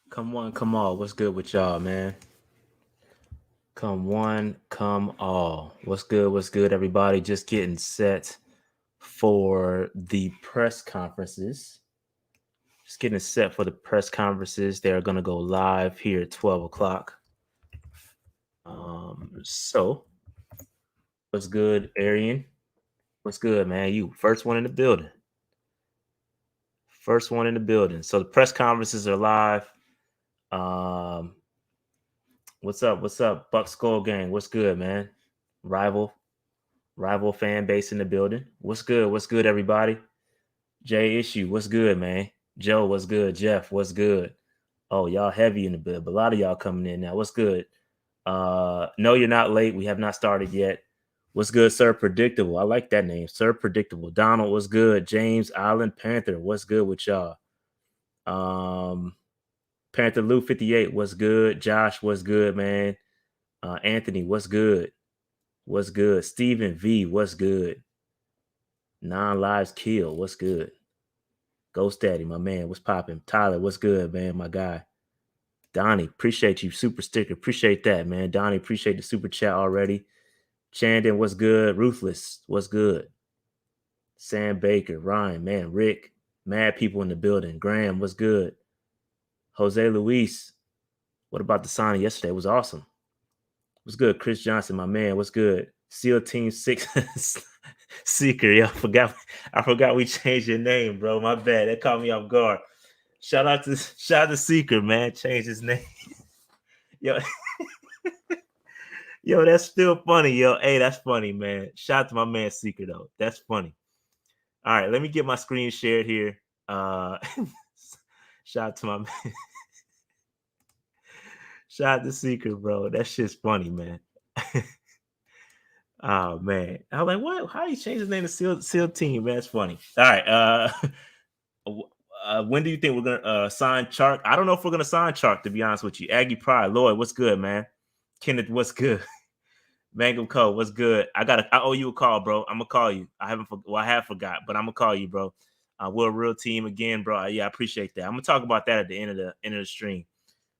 Come on, come on. What's good with y'all, man? Come one, come all. What's good, everybody? Just getting set for the press conferences. Just getting set for the press conferences. They're going to go live here at 12 o'clock. So, what's good, Arian? What's good, man? You first one in the building. First one in the building. So, the press conferences are live. Um, what's up? What's up, Buck Skull Gang? What's good, man? Rival rival fan base in the building. What's good? What's good, everybody? Jay Issue, what's good, man? Joe, what's good? Jeff, what's good? Oh, y'all heavy in the build, but a lot of y'all coming in now. What's good? No, you're not late. We have not started yet. What's good, Sir Predictable? I like that name, Sir Predictable. Donald, what's good? James Island Panther, what's good with y'all? Um, Panther Lou 58, what's good? Josh, what's good, man? Anthony, what's good? What's good? Stephen V, what's good? Nine lives killed. What's good? Ghost Daddy, my man. What's popping? Tyler, what's good, man? My guy. Donnie, appreciate you. Super sticker. Appreciate that, man. Donnie, appreciate the super chat already. Chandon, what's good? Ruthless, what's good? Sam Baker, Ryan, man. Rick, mad people in the building. Graham, what's good? Jose Luis, what about the signing yesterday? It was awesome. What's good? Chris Johnson, my man. What's good? SEAL Team 6 Seeker. Yeah, I forgot we changed your name, bro. My bad. That caught me off guard. Shout out to Seeker, man. Changed his name. Yo, yo, that's still funny, yo. Hey, that's funny, man. Shout out to my man Seeker though. That's funny. All right, let me get my screen shared here. Shout out to my man. Shout out to Seeker, bro. That shit's funny, man. Oh man, I was like, what? How you change his name to SEAL Team? Man, that's funny. All right, when do you think we're gonna sign Chark? I don't know if we're gonna sign Chark, to be honest with you. Aggie Pride, Lloyd, what's good, man? Kenneth, what's good? Mangum Co, what's good? I owe you a call, bro. I'm gonna call you. I have forgot, but I'm gonna call you, bro. We're a real team again, bro. Yeah, I appreciate that. I'm gonna talk about that at the end of the stream.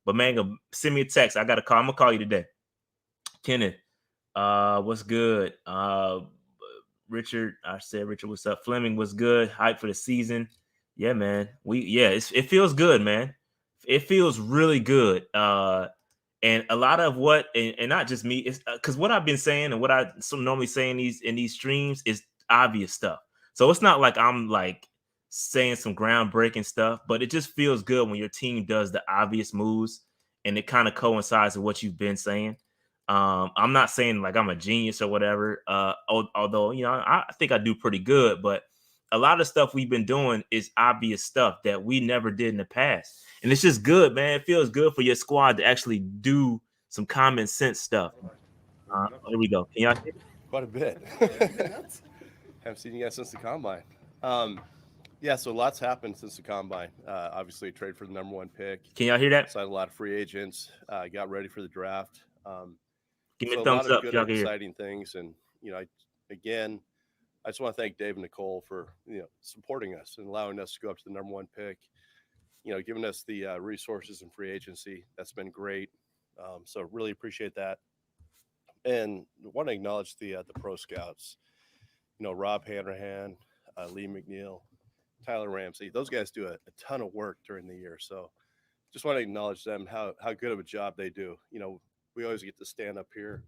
But Mangum, send me a text. I got a call. I'm gonna call you today. Kenneth, what's good? Richard, I said Richard, what's up? Fleming, what's good? Hype for the season. Yeah, man. It feels good, man. It feels really good. And a lot of what, and not just me, it's because what I've been saying and what I normally say in these streams is obvious stuff. So it's not like I'm like saying some groundbreaking stuff, but it just feels good when your team does the obvious moves and it kind of coincides with what you've been saying. I'm not saying like I'm a genius or whatever. Although I think I do pretty good, but a lot of stuff we've been doing is obvious stuff that we never did in the past, and it's just good, man. It feels good for your squad to actually do some common sense stuff. Here we go. Can y'all hear? Quite a bit. Haven't seen you guys since the combine. Yeah, so lots happened since the combine. Obviously, trade for the number one pick, Can y'all hear that? signed a lot of free agents, got ready for the draft. Give me a So a lot thumbs of up if good, y'all can hear. exciting things. And again, I just want to thank Dave and Nicole for supporting us and allowing us to go up to the number one pick. Giving us the resources and free agency. That's been great. So really appreciate that. And want to acknowledge the pro scouts. Rob Hanrahan, Lee McNeil, Tyler Ramsey. Those guys do a ton of work during the year. So just want to acknowledge them, how good of a job they do. We always get to stand up here.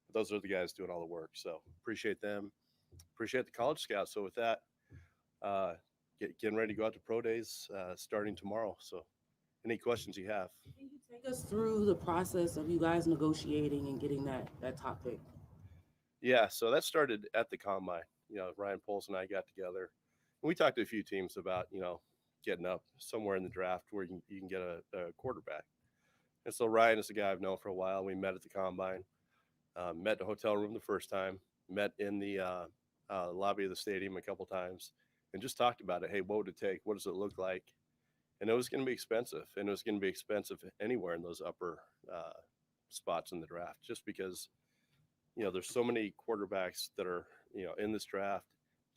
But those are the guys doing all the work. So appreciate them. Appreciate the college scouts. So with that, uh, getting ready to go out to pro days starting tomorrow. So any questions you have? Can you take us through the process of you guys negotiating and getting that top pick? Yeah, so that started at the combine. Ryan Poles and I got together. And we talked to a few teams about, getting up somewhere in the draft where you can get a quarterback. And so Ryan is a guy I've known for a while. We met at the combine, met in a hotel room the first time, met in the lobby of the stadium a couple times, and just talked about it. Hey, what would it take? What does it look like? And it was going to be expensive. And it was going to be expensive anywhere in those upper spots in the draft, just because there's so many quarterbacks that are in this draft,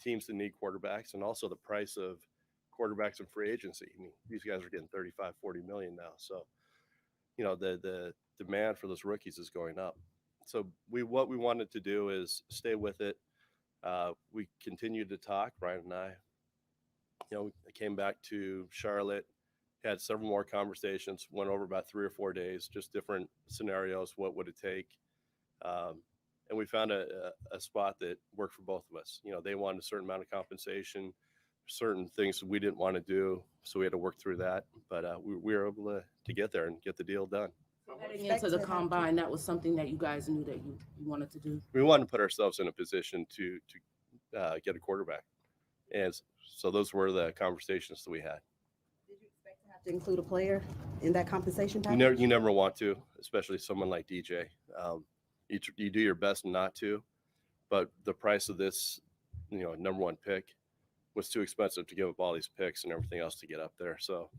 teams that need quarterbacks, and also the price of quarterbacks in free agency. I mean, these guys are getting 35, 40 million now. So, the demand for those rookies is going up. So what we wanted to do is stay with it. We continued to talk, Ryan and I. I came back to Charlotte, had several more conversations, went over about 3 or 4 days, just different scenarios. What would it take? And we found a spot that worked for both of us. They wanted a certain amount of compensation, certain things we didn't want to do, so we had to work through that. But we were able to get there and get the deal done. Heading into the combine, that was something that you guys knew that you wanted to do? We wanted to put ourselves in a position to get a quarterback. And so those were the conversations that we had. Did you expect to have to include a player in that compensation package? You never want to, especially someone like DJ. You do your best not to, but the price of this, number one pick was too expensive to give up all these picks and everything else to get up there. So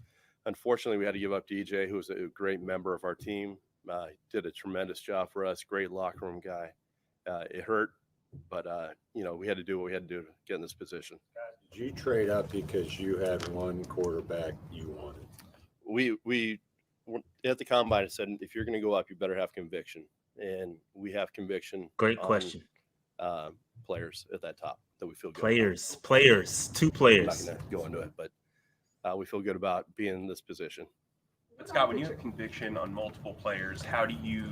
unfortunately, we had to give up DJ, who was a great member of our team. Did a tremendous job for us, great locker room guy. It hurt, but, we had to do what we had to do to get in this position. Did you trade up because you had one quarterback you wanted? We at the combine said, if you're going to go up, you better have conviction. And we have conviction. Great question. Players at that top that we feel good Players, two about. players. I'm not going to go into it, but we feel good about being in this position. But Scott, when you have conviction on multiple players, how do you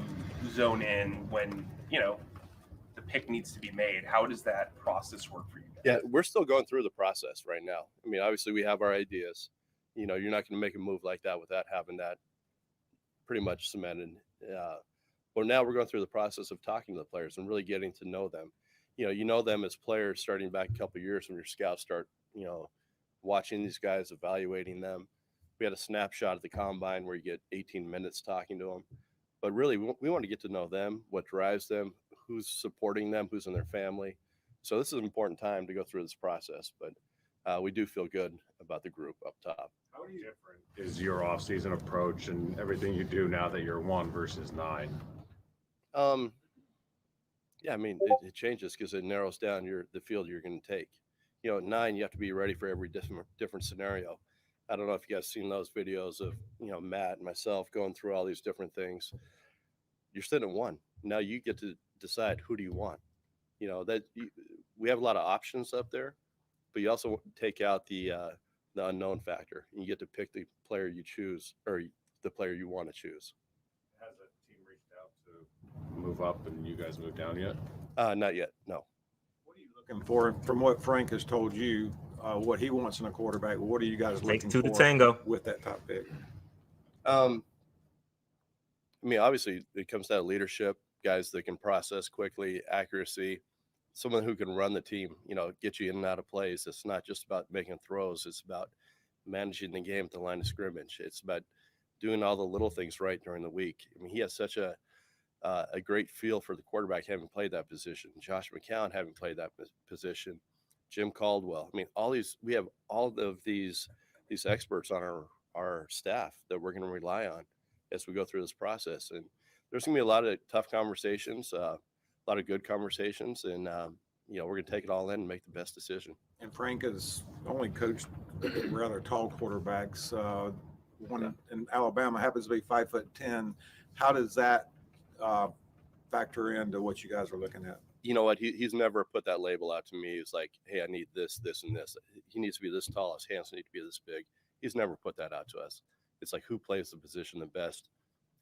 zone in when, the pick needs to be made? How does that process work for you guys? Yeah, we're still going through the process right now. I mean, obviously we have our ideas. You're not going to make a move like that without having that pretty much cemented. But now we're going through the process of talking to the players and really getting to know them. You know them as players starting back a couple of years when your scouts start, watching these guys, evaluating them. We had a snapshot at the combine where you get 18 minutes talking to them. But really, we want to get to know them, what drives them, who's supporting them, who's in their family. So this is an important time to go through this process. But we do feel good about the group up top. How different is your off-season approach and everything you do now that you're 1 versus 9? Yeah, I mean, it changes because it narrows down the field you're going to take. At 9, you have to be ready for every different scenario. I don't know if you guys seen those videos of, Matt and myself going through all these different things. You're sitting at 1. Now you get to decide who do you want. We have a lot of options up there, but you also take out the unknown factor. And you get to pick the player you choose or the player you want to choose. Has that team reached out to move up and you guys moved down yet? Not yet, no. What are you looking for from what Frank has told you, what he wants in a quarterback? What are you guys looking Take for to the tango with that top pick? I mean, obviously, it comes down to leadership, guys that can process quickly, accuracy, someone who can run the team, get you in and out of plays. It's not just about making throws. It's about managing the game at the line of scrimmage. It's about doing all the little things right during the week. I mean, he has such a great feel for the quarterback having played that position. Josh McCown having played that position. Jim Caldwell. I mean, we have all of these experts on our staff that we're going to rely on as we go through this process. And there's going to be a lot of tough conversations, a lot of good conversations, and we're going to take it all in and make the best decision. And Frank has only coached rather tall quarterbacks. One in Alabama happens to be 5'10". How does that factor into what you guys are looking at? You know what? He's never put that label out to me. He's like, hey, I need this, this, and this. He needs to be this tall. His hands need to be this big. He's never put that out to us. It's like, who plays the position the best?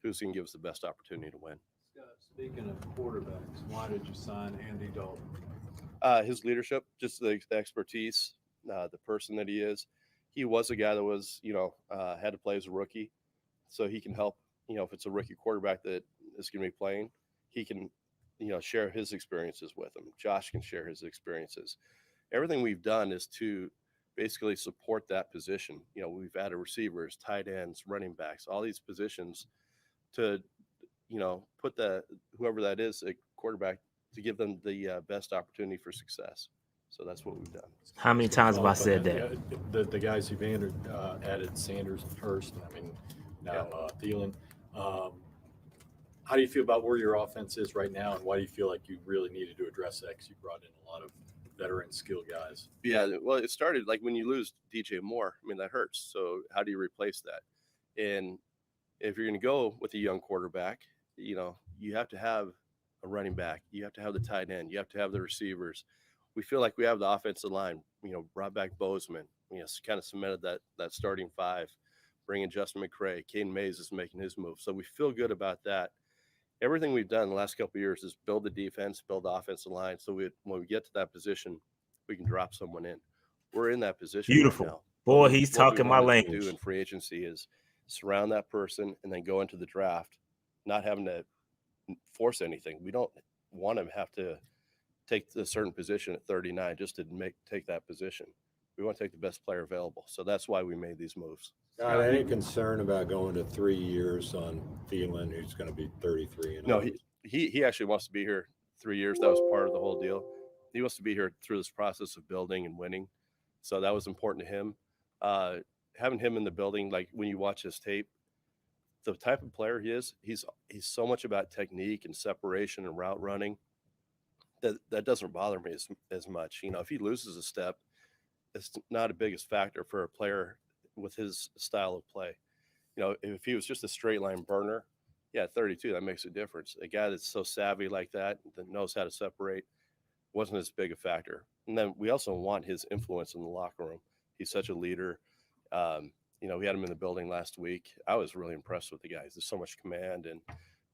Who's going to give us the best opportunity to win? Scott, speaking of quarterbacks, why did you sign Andy Dalton? His leadership, just the expertise, the person that he is. He was a guy that was, had to play as a rookie. So he can help, if it's a rookie quarterback that is going to be playing, he can, share his experiences with him. Josh can share his experiences. Everything we've done is to basically support that position. We've added receivers, tight ends, running backs, all these positions to, put whoever that is, a quarterback, to give them the best opportunity for success. So that's what we've done. How many times have I said that? The guys you've added Sanders and Hurst, now Thielen. How do you feel about where your offense is right now, and why do you feel like you really needed to address that? Because you brought in a lot of veteran skill guys. Yeah, well, it started like when you lose DJ Moore. I mean, that hurts. So how do you replace that? And if you're going to go with a young quarterback, you know, you have to have a running back. You have to have the tight end. You have to have the receivers. We feel like we have the offensive line. You know, brought back Bozeman. You know, kind of cemented that starting five. Bringing Justin McCray. Caden Mays is making his move. So we feel good about that. Everything we've done the last couple of years is build the defense, build the offensive line. So when we get to that position, we can drop someone in. We're in that position. Beautiful. Right now. Boy, he's What we talking my wanted to language. do in free agency is surround that person and then go into the draft, not having to force anything. We don't want to have to take a certain position at 39 just to take that position. We want to take the best player available. So that's why we made these moves. Got any concern about going to 3 years on Thielen, who's going to be 33? And No, he actually wants to be here 3 years. That was part of the whole deal. He wants to be here through this process of building and winning. So that was important to him. Having him in the building, like when you watch his tape, the type of player he is, he's so much about technique and separation and route running that doesn't bother me as much. You know, if he loses a step, it's not a biggest factor for a player with his style of play. You know, if he was just a straight line burner, yeah, 32, that makes a difference. A guy that's so savvy like that knows how to separate wasn't as big a factor. And then we also want his influence in the locker room. He's such a leader. You know, we had him in the building last week. I was really impressed with the guy. There's so much command and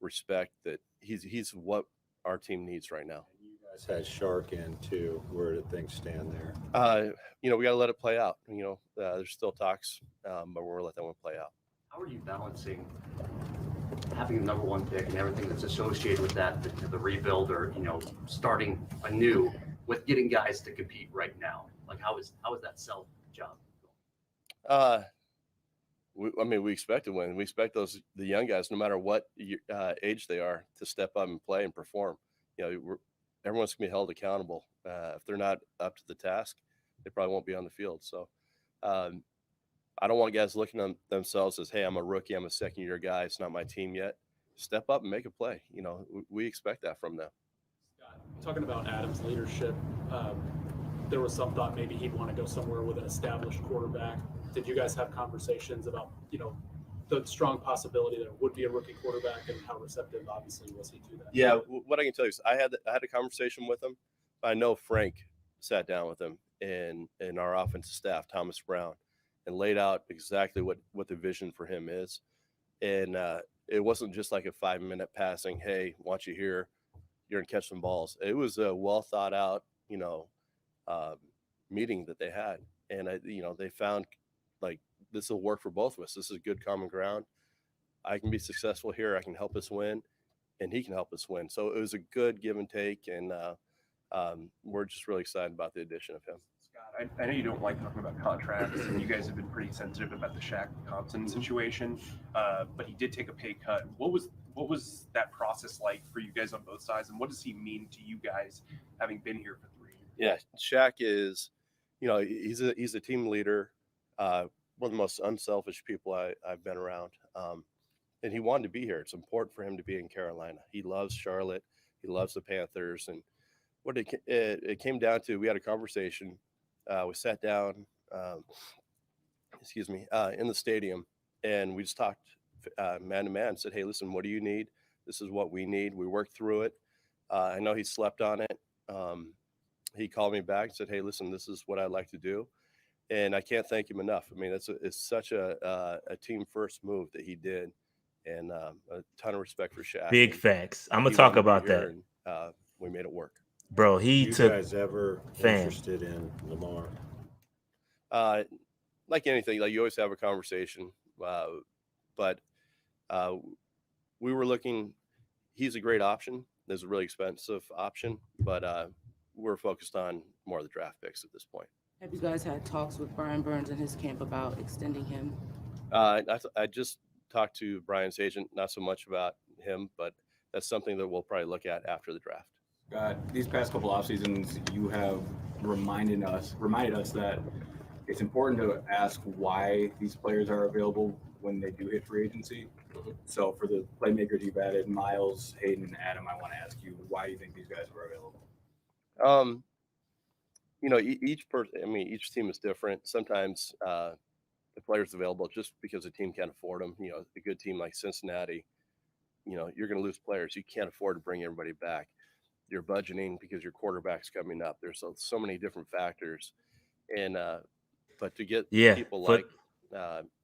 respect that he's what our team needs right now. you guys had Shark in too. Where did things stand there? You know, we got to let it play out. You know, there's still talks, but we're going to let that one play out. How are you balancing having the number one pick and everything that's associated with that, the rebuild or, you know, starting anew with getting guys to compete right now? Like, how is that sell job? We expect to win. We expect the young guys, no matter what age they are, to step up and play and perform. You know, everyone's gonna be held accountable. If they're not up to the task, they probably won't be on the field. So, I don't want guys looking at themselves as, "Hey, I'm a rookie. I'm a second-year guy. It's not my team yet." Step up and make a play. You know, we expect that from them. Scott, talking about Adams' leadership, there was some thought maybe he'd want to go somewhere with an established quarterback. Did you guys have conversations about, you know, the strong possibility that it would be a rookie quarterback, and how receptive, obviously, was he to that? Yeah, what I can tell you is I had a conversation with him. I know Frank sat down with him and our offensive staff, Thomas Brown, and laid out exactly what the vision for him is. And it wasn't just like a 5-minute passing, "Hey, want you here, you're gonna catch some balls." It was a well thought out, you know, meeting that they had, and you know, they found like this will work for both of us. This is good common ground. I can be successful here. I can help us win, and he can help us win. So it was a good give and take, and we're just really excited about the addition of him. Scott, I know you don't like talking about contracts, and you guys have been pretty sensitive about the Shaq Thompson situation, but he did take a pay cut. What was that process like for you guys on both sides, and what does he mean to you guys having been here for 3 years? Yeah, Shaq is, you know, he's a team leader, one of the most unselfish people I've been around, and he wanted to be here. It's important for him to be in Carolina. He loves Charlotte. He loves the Panthers, and what it came down to, we had a conversation. We sat down, in the stadium, and we just talked man to man. Said, "Hey, listen, what do you need? This is what we need." We worked through it. I know he slept on it. He called me back and said, "Hey, listen, this is what I'd like to do," and I can't thank him enough. I mean, it's such a team first move that he did, and a ton of respect for Shaq. Big facts. I'm gonna talk about that. And, we made it work. Bro, he you took guys ever fan. interested in Lamar? Like anything, like you always have a conversation, but we were looking. He's a great option. There's a really expensive option, but we're focused on more of the draft picks at this point. Have you guys had talks with Brian Burns and his camp about extending him? I just talked to Brian's agent, not so much about him, but that's something that we'll probably look at after the draft. These past couple off seasons, you have reminded us that it's important to ask why these players are available when they do hit free agency. So for the playmakers you've added, Miles, Hayden, and Adam, I want to ask you, why do you think these guys were available? each person. I mean, each team is different. Sometimes the players available just because the team can't afford them. A good team like Cincinnati, you're going to lose players. You can't afford to bring everybody back. You're budgeting because your quarterback's coming up. There's so many different factors, and but to get people like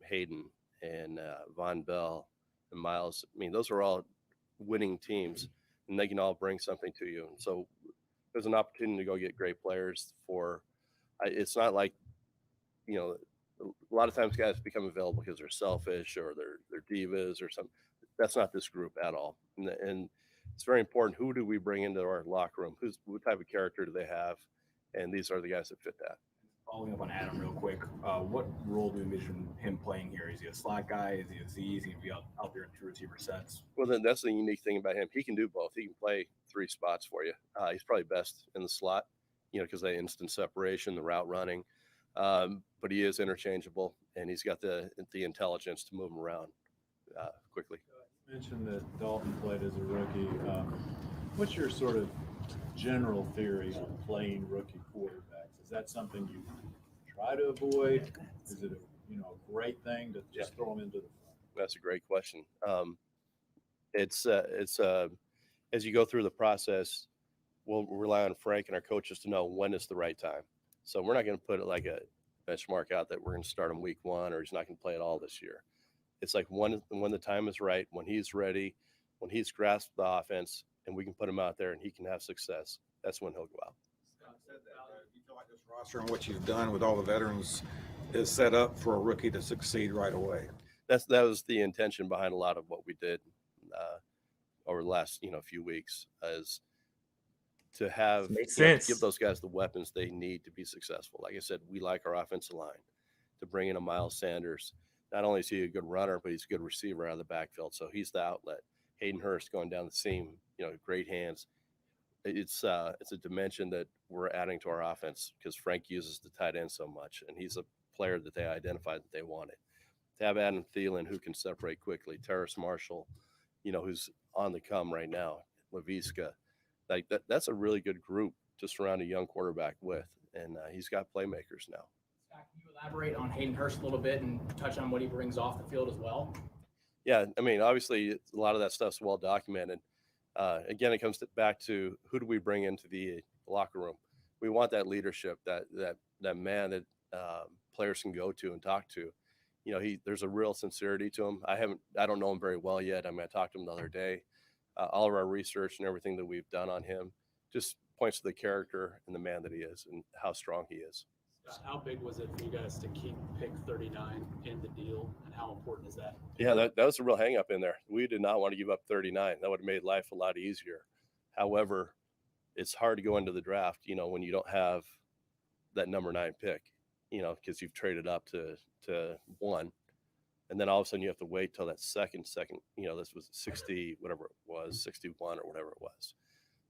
Hayden and Von Bell and Miles, I mean, those are all winning teams, and they can all bring something to you. And so there's an opportunity to go get great players it's not like, a lot of times guys become available because they're selfish or they're divas or something. That's not this group at all. And it's very important. Who do we bring into our locker room? What type of character do they have? And these are the guys that fit that. Following up on Adam real quick, what role do you envision him playing here? Is he a slot guy? Is he a Z? Is he going to be out there in two receiver sets? Well, then that's the unique thing about him. He can do both. He can play three spots for you. He's probably best in the slot, because they instant separation, the route running. But he is interchangeable, and he's got the intelligence to move him around quickly. You mentioned that Dalton played as a rookie. What's your sort of general theory on playing rookie quarterbacks? Is that something you try to avoid? Is it a great thing to just throw them into the front? That's a great question. It's as you go through the process, we'll rely on Frank and our coaches to know when is the right time. So we're not going to put it like a benchmark out that we're going to start him week 1 or he's not going to play at all this year. It's like when the time is right, when he's ready, when he's grasped the offense, and we can put him out there and he can have success. That's when he'll go out. Scott said that you feel like this roster and what you've done with all the veterans is set up for a rookie to succeed right away. That was the intention behind a lot of what we did over the last few weeks, is to have to give those guys the weapons they need to be successful. Like I said, we like our offensive line. To bring in a Miles Sanders, not only is he a good runner, but he's a good receiver out of the backfield. So he's the outlet. Hayden Hurst going down the seam, great hands. It's a dimension that we're adding to our offense because Frank uses the tight end so much, and he's a player that they identified that they wanted. To have Adam Thielen, who can separate quickly, Terrace Marshall, who's on the come right now, Laviska, like that's a really good group to surround a young quarterback with, and he's got playmakers now. Scott, can you elaborate on Hayden Hurst a little bit and touch on what he brings off the field as well? Yeah, I mean, obviously, a lot of that stuff's well documented. Again, it comes back to who do we bring into the locker room? We want that leadership, that man that players can go to and talk to. There's a real sincerity to him. I don't know him very well yet. I mean, I talked to him the other day. All of our research and everything that we've done on him just points to the character and the man that he is and how strong he is. How big was it for you guys to keep pick 39 in the deal, and how important is that? Yeah, that was a real hang up in there. We did not want to give up 39. That would have made life a lot easier. However, it's hard to go into the draft, when you don't have that number 9 pick, because you've traded up to 1. And then all of a sudden you have to wait till that second, this was 60, whatever it was, 61 or whatever it was.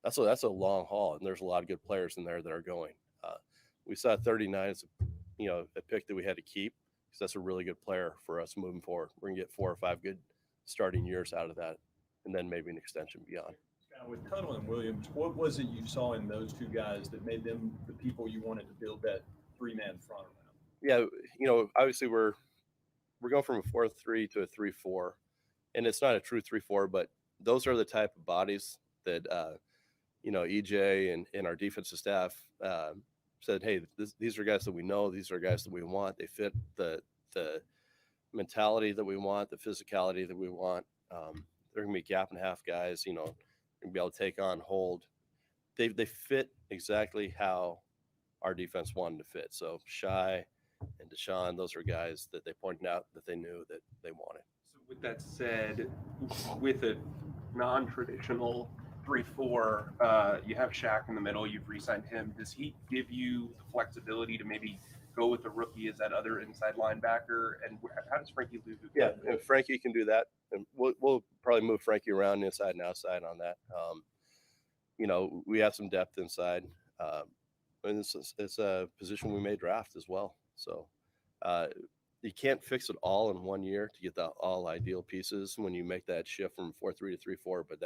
That's a long haul, and there's a lot of good players in there that are going. We saw 39 as a pick that we had to keep because that's a really good player for us moving forward. We're gonna get 4 or 5 good starting years out of that, and then maybe an extension beyond. With Tuttle and Williams, what was it you saw in those two guys that made them the people you wanted to build that 3-man front around? Yeah, obviously we're going from a 4-3 to a 3-4, and it's not a true 3-4, but those are the type of bodies that EJ and our defensive staff said, hey, these are guys that we know, these are guys that we want. They fit the mentality that we want, the physicality that we want. They're gonna be gap and half guys, gonna be able to take on, hold. They fit exactly how our defense wanted to fit. So Shai and Deshaun, those are guys that they pointed out that they knew that they wanted. So with that said, with a non-traditional 3-4, you have Shaq in the middle, you've re-signed him. Does he give you the flexibility to maybe go with the rookie as that other inside linebacker? And how does Frankie Lou do that? Yeah, and Frankie can do that. And we'll probably move Frankie around inside and outside on that. We have some depth inside. And it's a position we may draft as well. So you can't fix it all in 1 year to get the all ideal pieces when you make that shift from 4-3 to 3-4, but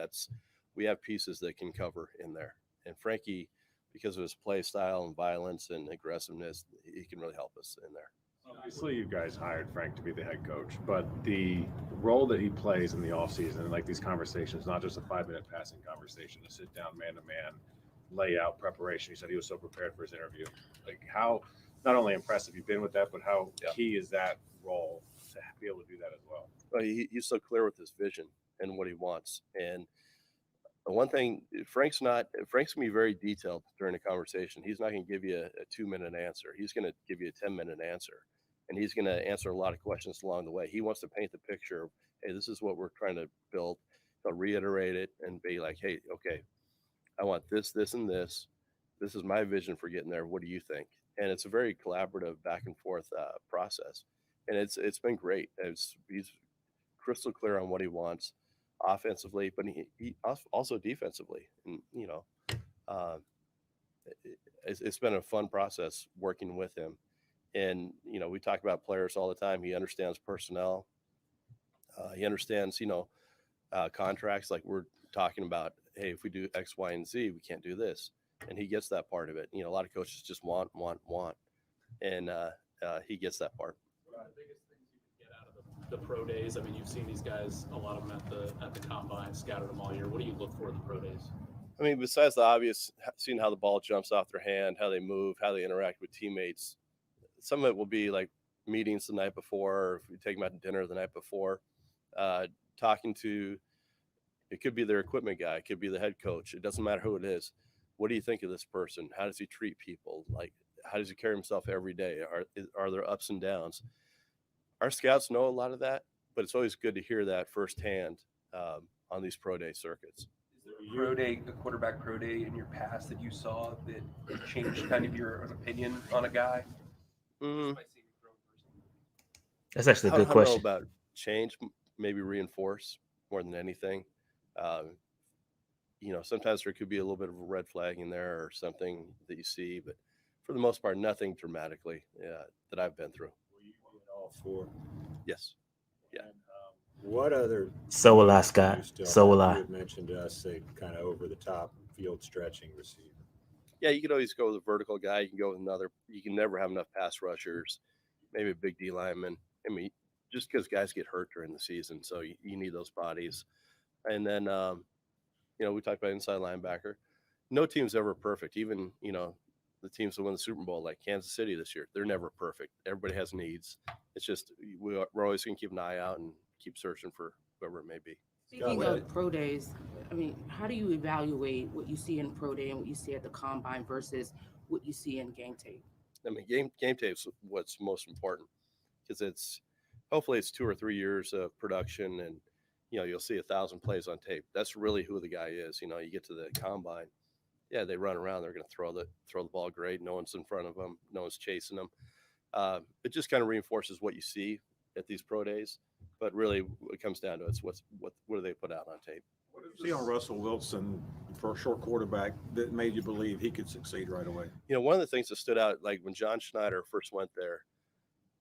we have pieces that can cover in there. And Frankie because of his play style and violence and aggressiveness, he can really help us in there. Obviously, you guys hired Frank to be the head coach, but the role that he plays in the offseason and like these conversations, not just a 5-minute passing conversation, to sit down man to man, lay out preparation. He said he was so prepared for his interview. Like, how not only impressive you've been with that, but how key is that role to be able to do that as well? Well, he's so clear with his vision and what he wants. And the one thing, Frank's going to be very detailed during the conversation. He's not going to give you a 2-minute answer. He's going to give you a 10-minute answer. And he's going to answer a lot of questions along the way. He wants to paint the picture of, hey, this is what we're trying to build. He'll reiterate it and be like, hey, okay, I want this, this, and this. This is my vision for getting there. What do you think? And it's a very collaborative back and forth process. And it's been great. He's crystal clear on what he wants offensively, but he also defensively. And, you know, it's been a fun process working with him. And, you know, we talk about players all the time. He understands personnel. He understands, you know, contracts. Like we're talking about, hey, if we do X, Y, and Z, we can't do this. And he gets that part of it. You know, a lot of coaches just want. And he gets that part. What are the biggest things you can get out of the pro days? I mean, you've seen these guys, a lot of them at the combine, scattered them all year. What do you look for in the pro days? I mean, besides the obvious, seeing how the ball jumps off their hand, how they move, how they interact with teammates, some of it will be like meetings the night before, or if we take them out to dinner the night before, talking to, it could be their equipment guy, it could be the head coach. It doesn't matter who it is. What do you think of this person? How does he treat people? Like, how does he carry himself every day? Are there ups and downs? Our scouts know a lot of that, but it's always good to hear that firsthand on these pro day circuits. Is there a quarterback pro day in your past that you saw that changed kind of your opinion on a guy? That's actually a good question. I don't know about change, maybe reinforce more than anything. You know, sometimes there could be a little bit of a red flag in there or something that you see, but for the most part, nothing dramatically that I've been through. Were you all four? Yes. Yeah. And, what other? So will I, Scott. So will I. You had mentioned to us a kind of over the top field stretching receiver. Yeah, you can always go with a vertical guy. You can go with another. You can never have enough pass rushers, maybe a big D lineman. I mean, just because guys get hurt during the season, so you need those bodies. And then, you know, we talked about inside linebacker. No team's ever perfect. Even, you know, the teams that win the Super Bowl, like Kansas City this year, they're never perfect. Everybody has needs. It's just we're always going to keep an eye out and keep searching for whoever it may be. Speaking of pro days, I mean, how do you evaluate what you see in pro day and what you see at the combine versus what you see in game tape? I mean, game tape is what's most important because hopefully it's 2 or 3 years of production and, you know, you'll see 1,000 plays on tape. That's really who the guy is. You know, you get to the combine, yeah, they run around. They're going to throw the ball great. No one's in front of them. No one's chasing them. It just kind of reinforces what you see at these pro days. But really, it comes down to what do they put out on tape? What did you see on Russell Wilson for a short quarterback that made you believe he could succeed right away? You know, one of the things that stood out, like when John Schneider first went there,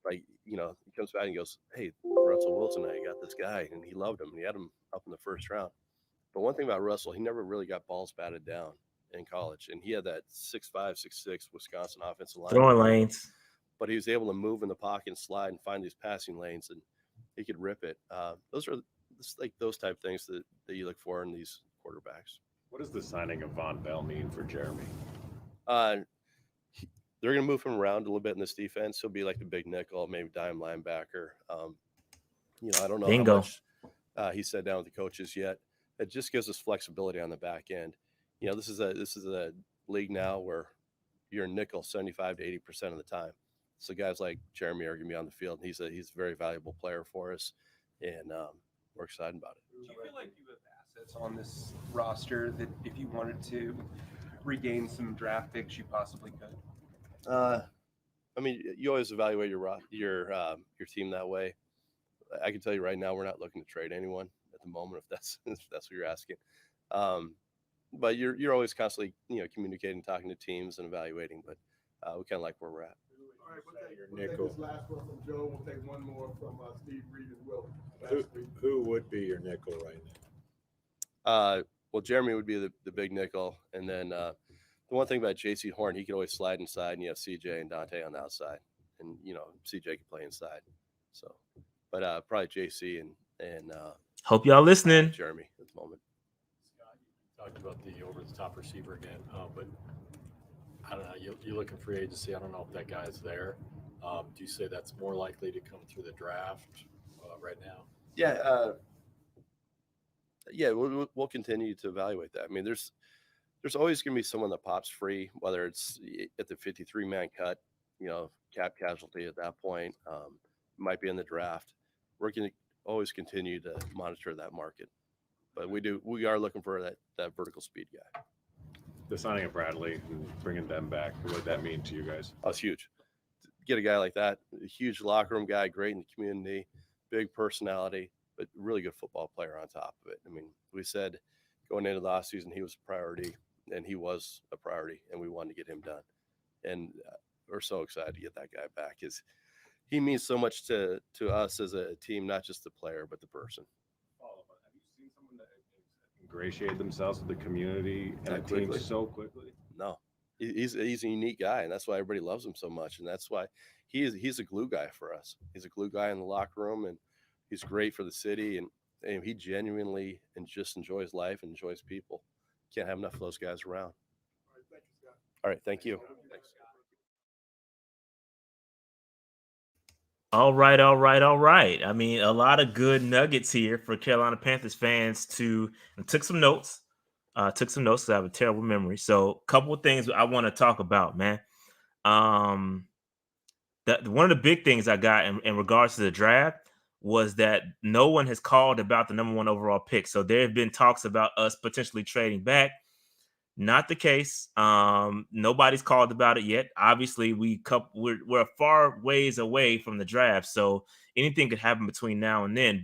like, you know, he comes back and goes, hey, Russell Wilson, I got this guy, and he loved him, and he had him up in the first round. But one thing about Russell, he never really got balls batted down in college, and he had that 6'5", 6'6" Wisconsin offensive line. Throwing lanes. But he was able to move in the pocket and slide and find these passing lanes, and he could rip it. Those are like those type of things that you look for in these quarterbacks. What does the signing of Von Bell mean for Jeremy? They're going to move him around a little bit in this defense. He'll be like the big nickel, maybe dime linebacker. You know, I don't know how much he sat down with the coaches yet. It just gives us flexibility on the back end. You know, this is a league now where you're nickel 75 to 80% of the time. So guys like Jeremy are going to be on the field. He's a very valuable player for us, and we're excited about it. Do you feel like you have assets on this roster that if you wanted to regain some draft picks, you possibly could? I mean, you always evaluate your team that way. I can tell you right now, we're not looking to trade anyone at the moment, if that's what you're asking. But you're always constantly, you know, communicating, talking to teams, and evaluating. But we kind of like where we're at. All right, we'll take this last one from Joe. We'll take one more from Steve Reed as well. Who would be your nickel right now? Well, Jeremy would be the big nickel, and then the the one thing about JC Horn, he could always slide inside, and you have CJ and Dante on the outside, and CJ can play inside. So, but probably JC and hope y'all listening. Jeremy at the moment. Scott, you talked about the over-the-top receiver again, but I don't know. You look in free agency. I don't know if that guy's there. Do you say that's more likely to come through the draft right now? Yeah, we'll continue to evaluate that. I mean, there's always going to be someone that pops free, whether it's at the 53-man cut, cap casualty at that point, might be in the draft. We're going to always continue to monitor that market, but we are looking for that vertical speed guy. The signing of Bradley and bringing them back, what would that mean to you guys? Oh, it's huge. Get a guy like that, a huge locker room guy, great in the community, big personality, but really good football player on top of it. I mean, we said going into the offseason he was a priority, and he was a priority, and we wanted to get him done. And we're so excited to get that guy back because he means so much to us as a team, not just the player, but the person. Have you seen someone that ingratiate themselves with the community and That the team quickly? so quickly? No, he's a unique guy, and that's why everybody loves him so much. And that's why he's a glue guy for us. He's a glue guy in the locker room, and he's great for the city. And he genuinely and just enjoys life and enjoys people. Can't have enough of those guys around. All right, thank you. Thanks. All right. I mean, a lot of good nuggets here for Carolina Panthers fans and took some notes. Because I have a terrible memory. So a couple of things I want to talk about, man. One of the big things I got in regards to the draft was that no one has called about the number 1 overall pick. So there have been talks about us potentially trading back. Not the case. Nobody's called about it yet. Obviously, we're far ways away from the draft, so anything could happen between now and then.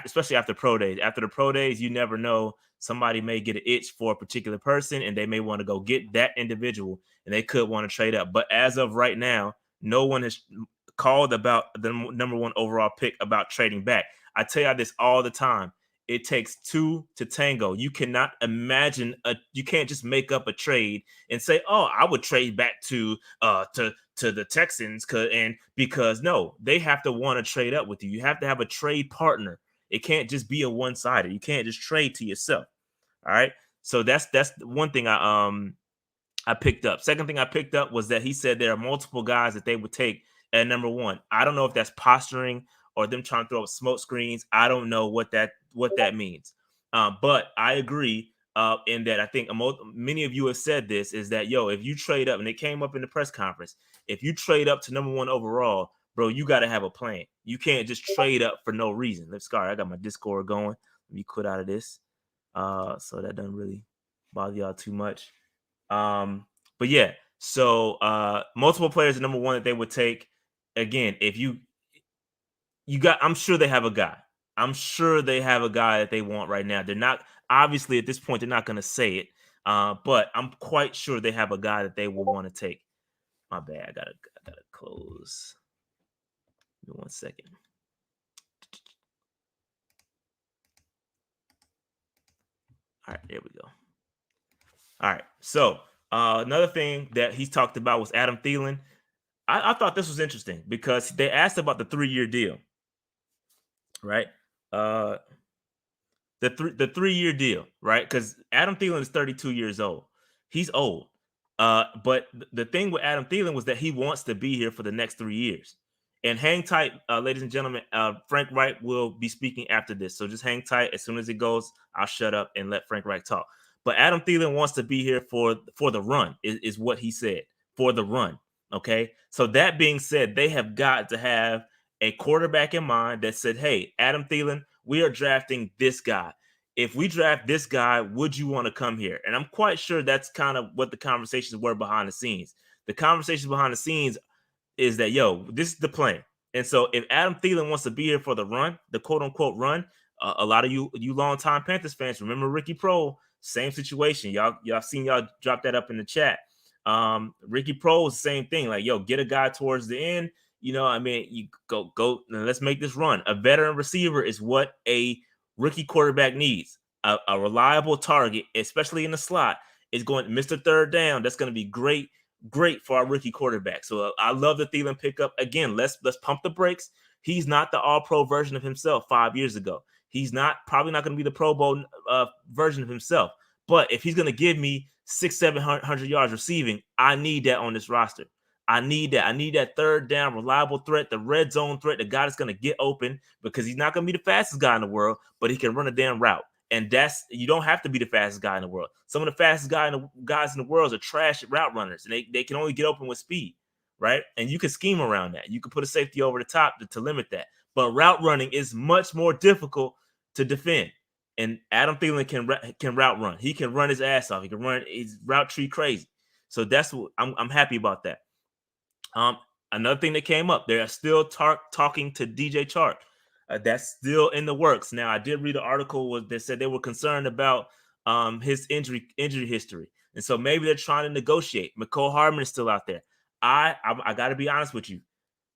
Especially after pro days. After the pro days, you never know. Somebody may get an itch for a particular person, and they may want to go get that individual, and they could want to trade up. But as of right now, no one has called about the number 1 overall pick about trading back. I tell you this all the time. It takes 2 to tango. You cannot imagine you can't just make up a trade and say, "Oh, I would trade back to the Texans," because no, they have to want to trade up with you. You have to have a trade partner. It can't just be a one-sided. You can't just trade to yourself. All right. So that's one thing I picked up. Second thing I picked up was that he said there are multiple guys that they would take at number 1. I don't know if that's posturing or them trying to throw up smoke screens. I don't know what that means. But I agree in that I think many of you have said this, is that, if you trade up, and it came up in the press conference, if you trade up to number 1 overall, bro, you got to have a plan. You can't just trade up for no reason. I got my Discord going. Let me quit out of this. So that doesn't really bother y'all too much. But yeah, so multiple players at number 1 that they would take. Again, if you got, I'm sure they have a guy. I'm sure they have a guy that they want right now. They're not, obviously at this point, they're not going to say it. But I'm quite sure they have a guy that they will want to take. My bad. I gotta close. Give me 1 second. All right, there we go. All right. So another thing that he's talked about was Adam Thielen. I thought this was interesting because they asked about the 3-year deal, right? The 3-year deal, right? Because Adam Thielen is 32 years old. He's old. But the thing with Adam Thielen was that he wants to be here for the next 3 years. And hang tight, ladies and gentlemen. Frank Reich will be speaking after this. So just hang tight. As soon as it goes, I'll shut up and let Frank Reich talk. But Adam Thielen wants to be here for the run, is what he said, for the run. Okay. So that being said, they have got to have a quarterback in mind that said, "Hey, Adam Thielen, we are drafting this guy. If we draft this guy, would you want to come here?" And I'm quite sure that's kind of what the conversations were behind the scenes. The conversations behind the scenes is that, this is the plan. And so if Adam Thielen wants to be here for the run, the quote unquote run, a lot of you longtime Panthers fans remember Ricky Proehl, same situation. Y'all seen y'all drop that up in the chat. Ricky Proehl is the same thing. Like, get a guy towards the end. You go. Let's make this run. A veteran receiver is what a rookie quarterback needs. A reliable target, especially in the slot, is going Mr. Third Down. That's going to be great for our rookie quarterback. So I love the Thielen pickup. Again, let's pump the brakes. He's not the all-pro version of himself 5 years ago. He's probably not going to be the Pro Bowl version of himself. But if he's going to give me 600-700 yards receiving, I need that on this roster. I need that. I need that third down, reliable threat, the red zone threat, the guy that's going to get open, because he's not going to be the fastest guy in the world, but he can run a damn route. And you don't have to be the fastest guy in the world. Some of the fastest guys in the world are trash route runners, and they can only get open with speed, right? And you can scheme around that. You can put a safety over the top to limit that. But route running is much more difficult to defend. And Adam Thielen can route run. He can run his ass off. He can run his route tree crazy. So that's what I'm happy about that. Another thing that came up, they are still talking to DJ Chark. That's still in the works. Now, I did read an article that said they were concerned about his injury history, and so maybe they're trying to negotiate. Mecole Hardman is still out there. I got to be honest with you.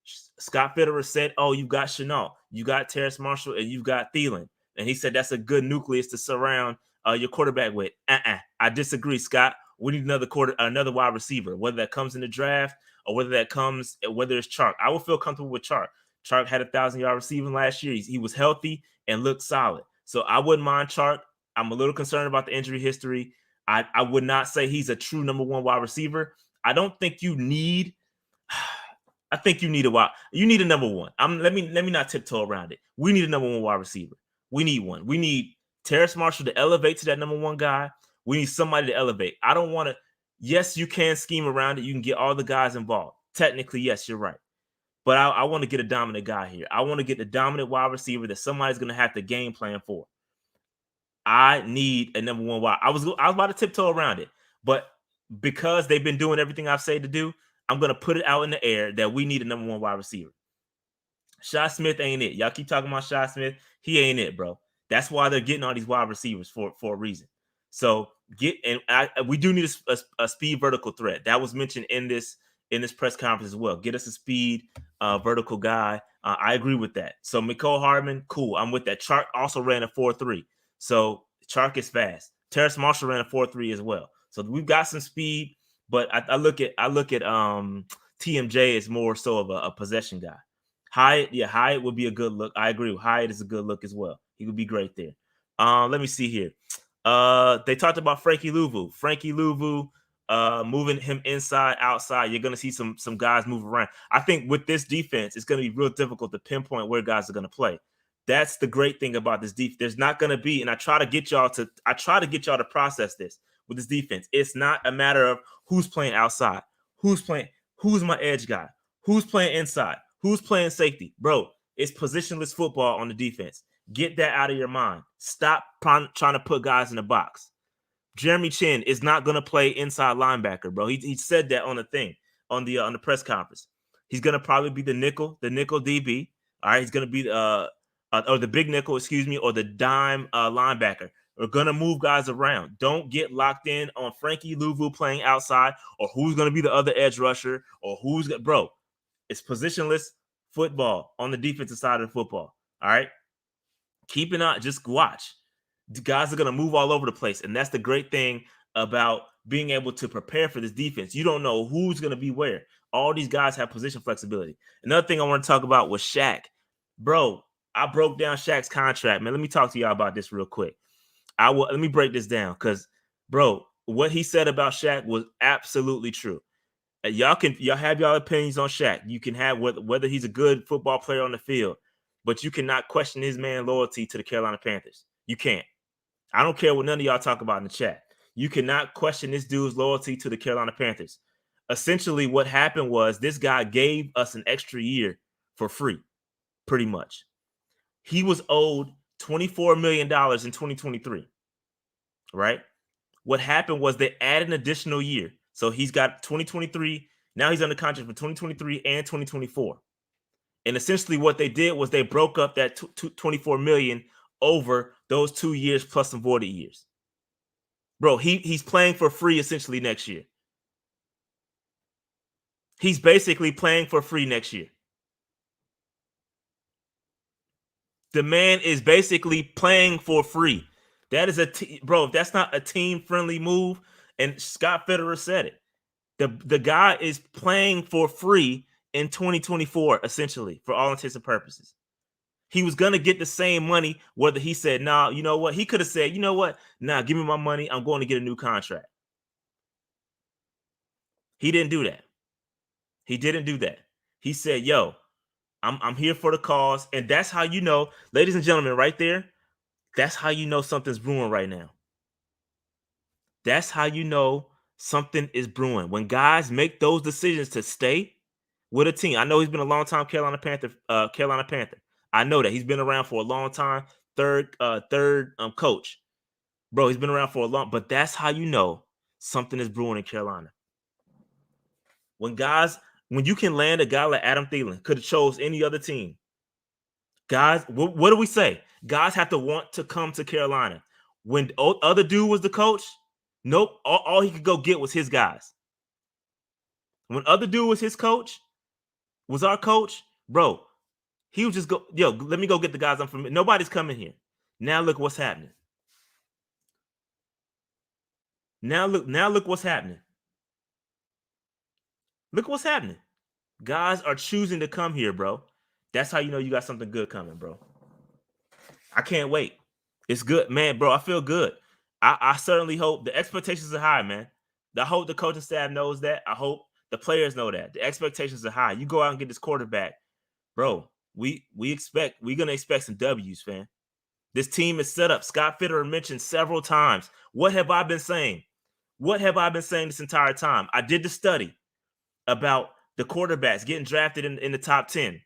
Scott Fitterer said, "Oh, you've got Chenault, you got Terrace Marshall, and you've got Thielen," and he said that's a good nucleus to surround your quarterback with. I disagree, Scott. We need another wide receiver, whether that comes in the draft or whether it's Chark. I would feel comfortable with Chark. Chark had 1,000-yard receiving last year. He was healthy and looked solid. So I wouldn't mind Chark. I'm a little concerned about the injury history. I would not say he's a true number one wide receiver. I don't think you need – I think you need you need a number one. Let me not tiptoe around it. We need a number one wide receiver. We need one. We need Terrace Marshall to elevate to that number one guy. We need somebody to elevate. I don't want to – yes, you can scheme around it. You can get all the guys involved. Technically, yes, you're right. But I want to get a dominant guy here. I want to get the dominant wide receiver that somebody's going to have to game plan for. I need a number one wide. I was about to tiptoe around it, but because they've been doing everything I've said to do, I'm going to put it out in the air that we need a number one wide receiver. Shi Smith ain't it. Y'all keep talking about Shi Smith. He ain't it, bro. That's why they're getting all these wide receivers for a reason. So we do need a speed vertical threat. That was mentioned in this press conference as well. Get us a speed vertical guy. I agree with that. So Mecole Hardman, cool. I'm with that. Chark also ran a 4.3. So Chark is fast. Terrace Marshall ran a 4.3 as well. So we've got some speed, but I look at TMJ as more so of a possession guy. Hyatt would be a good look. I agree. Hyatt is a good look as well. He would be great there. Let me see here. They talked about Frankie Louvu. Moving him inside, outside. You're going to see some guys move around. I think with this defense, it's going to be real difficult to pinpoint where guys are going to play. That's the great thing about this defense. There's not going to be, and I try to get y'all to process this with this defense. It's not a matter of who's playing outside, who's my edge guy, who's playing inside, who's playing safety. Bro, it's positionless football on the defense. Get that out of your mind. Stop trying to put guys in the box. Jeremy Chin is not going to play inside linebacker, bro. He said that on the thing, on the press conference. He's going to probably be the nickel DB. All right, he's going to be or the big nickel, or the dime linebacker. We're going to move guys around. Don't get locked in on Frankie Louvu playing outside, or who's going to be the other edge rusher, or bro. It's positionless football on the defensive side of the football. All right, keep an eye. Just watch. The guys are going to move all over the place, and that's the great thing about being able to prepare for this defense. You don't know who's going to be where. All these guys have position flexibility. Another thing I want to talk about was Shaq. Bro, I broke down Shaq's contract, man. Let me talk to y'all about this real quick. Let me break this down because, bro, what he said about Shaq was absolutely true. Y'all have y'all opinions on Shaq. You can have whether he's a good football player on the field, but you cannot question his man loyalty to the Carolina Panthers. You can't. I don't care what none of y'all talk about in the chat. You cannot question this dude's loyalty to the Carolina Panthers. Essentially, what happened was this guy gave us an extra year for free, pretty much. He was owed $24 million in 2023, right? What happened was they added an additional year. So he's got 2023. Now he's under contract for 2023 and 2024. And essentially what they did was they broke up that $24 million over those 2 years plus some voided years. Bro, he's playing for free essentially next year. He's basically playing for free next year. The man is basically playing for free. That is bro, if that's not a team-friendly move, And Scott Fitterer said it. The guy is playing for free in 2024, essentially, for all intents and purposes. He was going to get the same money, whether he said, nah, you know what? He could have said, you know what? Nah, give me my money. I'm going to get a new contract. He didn't do that. He didn't do that. He said, yo, I'm here for the cause. And that's how you know, ladies and gentlemen, right there, that's how you know something's brewing right now. That's how you know something is brewing. When guys make those decisions to stay with a team. I know he's been a long time Carolina Panther. I know that he's been around for a long time. Third coach, bro. He's been around for a long. But that's how you know something is brewing in Carolina. When you can land a guy like Adam Thielen, could have chose any other team. Guys, what do we say? Guys have to want to come to Carolina. When other dude was the coach, nope. All he could go get was his guys. When other dude was his coach, was our coach, bro. He would just go, yo, let me go get the guys I'm from. Nobody's coming here. Now look what's happening. Now look what's happening. Look what's happening. Guys are choosing to come here, bro. That's how you know you got something good coming, bro. I can't wait. It's good, man, bro. I feel good. I certainly hope the expectations are high, man. I hope the coaching staff knows that. I hope the players know that. The expectations are high. You go out and get this quarterback, bro. We're gonna expect some W's, fam. This team is set up. Scott Fitterer mentioned several times. What have I been saying? What have I been saying this entire time? I did the study about the quarterbacks getting drafted in the top 10.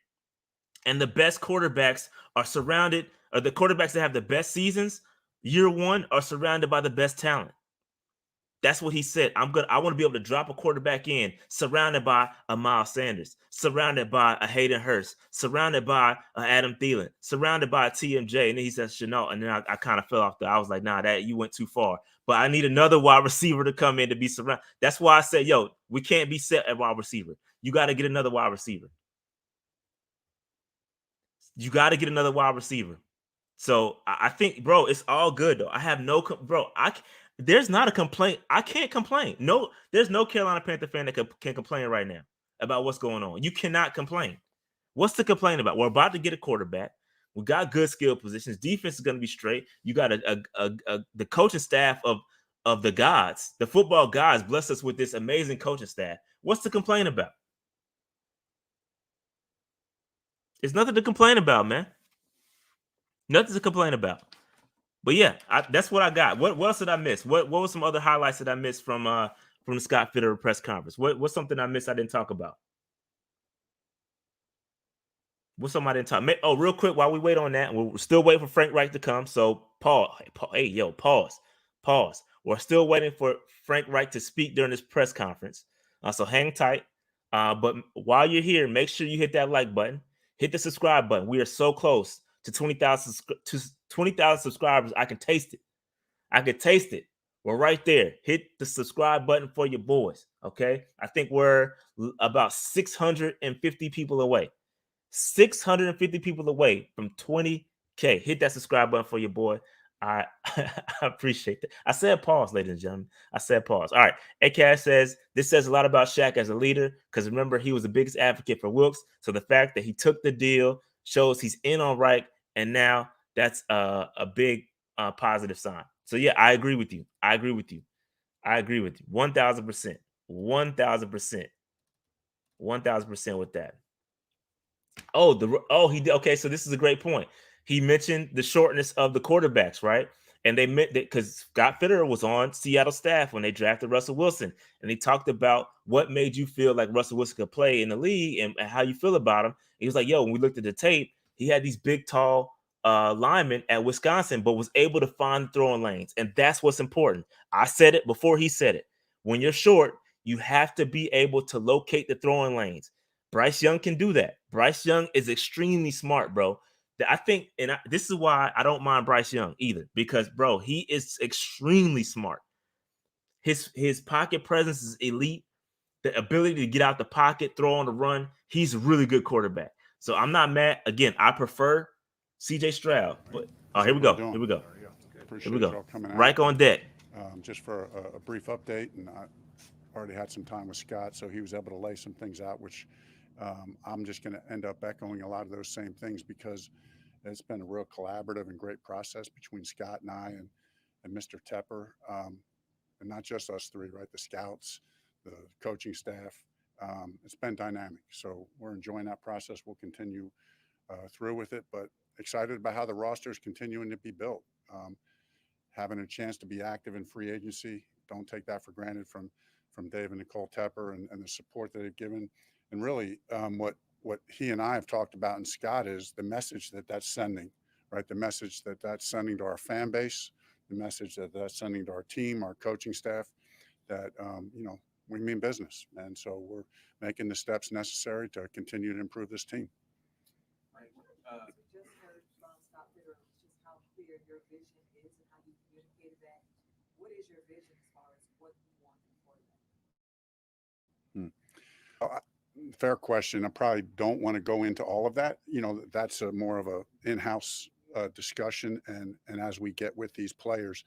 And the best quarterbacks are surrounded, or the quarterbacks that have the best seasons, year one, are surrounded by the best talent. That's what he said. I want to be able to drop a quarterback in, surrounded by a Miles Sanders, surrounded by a Hayden Hurst, surrounded by a Adam Thielen, surrounded by a TMJ. And then he said Chenault, and then I kind of fell off there. I was like, nah, that you went too far. But I need another wide receiver to come in to be surrounded. That's why I said, yo, we can't be set at wide receiver. You got to get another wide receiver. You got to get another wide receiver. So I think, bro, it's all good though. I have no, there's not a complaint. I can't complain. No, there's no Carolina Panther fan that can complain right now about what's going on. You cannot complain. What's to complain about? We're about to get a quarterback. We got good skill positions. Defense is going to be straight. You got the coaching staff of the gods, the football gods, bless us with this amazing coaching staff. What's to complain about? There's nothing to complain about, man. Nothing to complain about. But yeah, that's what I got. What else did I miss? What were some other highlights that I missed from the Scott Fitterer press conference? What's something I missed I didn't talk about? What's something I didn't talk? Oh, real quick, while we wait on that, we're still waiting for Frank Reich to come. So pause. We're still waiting for Frank Reich to speak during this press conference. So hang tight. But while you're here, make sure you hit that like button. Hit the subscribe button. We are so close to 20,000 subscribers. I can taste it. We're right there. Hit the subscribe button for your boys. Okay. I think we're about 650 people away. 650 people away from 20K. Hit that subscribe button for your boy. I appreciate that. I said pause, ladies and gentlemen. I said pause. All right. ACAS says this says a lot about Shaq as a leader because remember, he was the biggest advocate for Wilkes. So the fact that he took the deal shows he's in on Reich, and now that's a big positive sign. So yeah, I agree with you. 1,000%. 1,000% with that. He did. Okay, so this is a great point. He mentioned the shortness of the quarterbacks, right? And they meant that because Scott Fitterer was on Seattle staff when they drafted Russell Wilson, and he talked about what made you feel like Russell Wilson could play in the league and how you feel about him. He was like, yo, when we looked at the tape, he had these big, tall linemen at Wisconsin, but was able to find throwing lanes. And that's what's important. I said it before he said it. When you're short, you have to be able to locate the throwing lanes. Bryce Young can do that. Bryce Young is extremely smart, bro. I think, this is why I don't mind Bryce Young either, because, bro, he is extremely smart. His pocket presence is elite. The ability to get out the pocket, throw on the run, he's a really good quarterback. So I'm not mad. Again, I prefer CJ Stroud. But here we go. Reich on deck. just for a brief update, and I already had some time with Scott, so he was able to lay some things out, which I'm just going to end up echoing a lot of those same things because it's been a real collaborative and great process between Scott and I and Mr. Tepper, and not just us three, right? The scouts, the coaching staff. It's been dynamic, so we're enjoying that process. We'll continue through with it, but excited about how the roster is continuing to be built. Having a chance to be active in free agency, don't take that for granted from Dave and Nicole Tepper and the support that they've given. And really what he and I have talked about and Scott is the message that that's sending, right? The message that that's sending to our fan base, the message that that's sending to our team, our coaching staff, that, we mean business. And so we're making the steps necessary to continue to improve this team. We just heard from Scott Fitterer just how clear your vision is and how you communicated that. What is your vision as far as what you want for them? Fair question. I probably don't want to go into all of that. That's more of a in-house discussion and as we get with these players.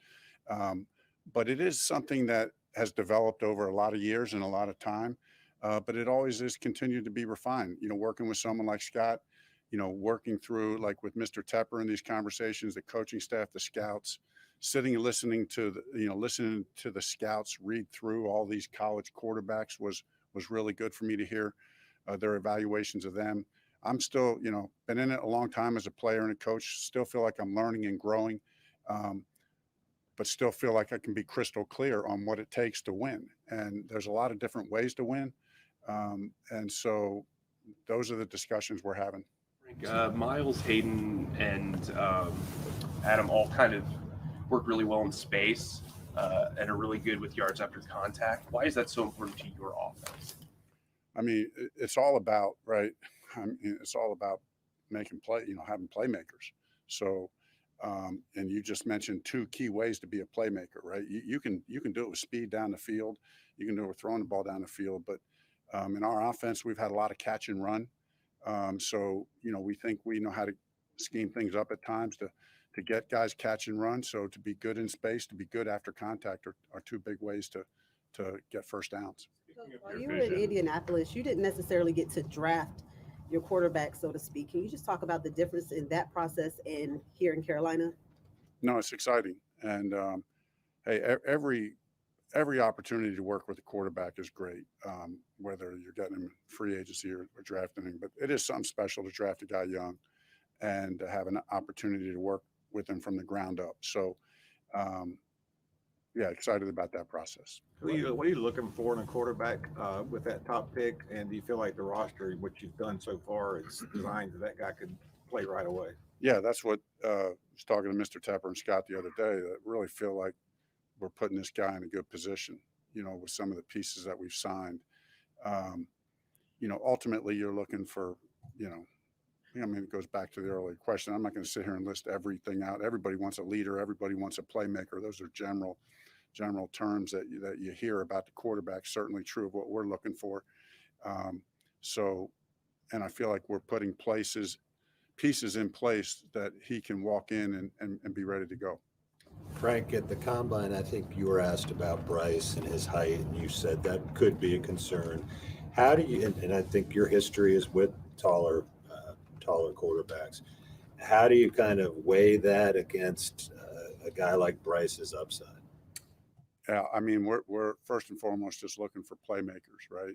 But it is something that has developed over a lot of years and a lot of time. But it always is continued to be refined. Working with someone like Scott, working through like with Mr. Tepper in these conversations, the coaching staff, the scouts, sitting and listening to the scouts read through all these college quarterbacks was really good for me to hear their evaluations of them. I'm still, been in it a long time as a player and a coach, still feel like I'm learning and growing, but still feel like I can be crystal clear on what it takes to win. And there's a lot of different ways to win. And so those are the discussions we're having. Miles, Hayden, and Adam all kind of work really well in space and are really good with yards after contact. Why is that so important to your offense? I mean, it's all about, right? It's all about making play, having playmakers. So, and you just mentioned two key ways to be a playmaker, right? You can do it with speed down the field. You can do it with throwing the ball down the field. But in our offense, we've had a lot of catch and run. So, we think we know how to scheme things up at times to get guys catch and run. So to be good in space, to be good after contact are two big ways to get first downs. So while you were in Indianapolis, you didn't necessarily get to draft your quarterback, so to speak. Can you just talk about the difference in that process and here in Carolina? No, it's exciting. And hey, every opportunity to work with a quarterback is great, whether you're getting him free agency or drafting him. But it is something special to draft a guy young and to have an opportunity to work with him from the ground up. So, yeah, excited about that process. What are you looking for in a quarterback with that top pick? And do you feel like the roster, what you've done so far, is designed that guy could play right away? Yeah, that's what I was talking to Mr. Tepper and Scott the other day. That really feel like we're putting this guy in a good position, with some of the pieces that we've signed. Ultimately you're looking for, it goes back to the earlier question. I'm not going to sit here and list everything out. Everybody wants a leader. Everybody wants a playmaker. Those are general terms that you hear about the quarterback. Certainly true of what we're looking for. And I feel like we're putting pieces in place that he can walk in and be ready to go. Frank, at the combine, I think you were asked about Bryce and his height, and you said that could be a concern. How do you, and I think your history is with taller quarterbacks. How do you kind of weigh that against a guy like Bryce's upside? Yeah, I mean, we're first and foremost just looking for playmakers, right?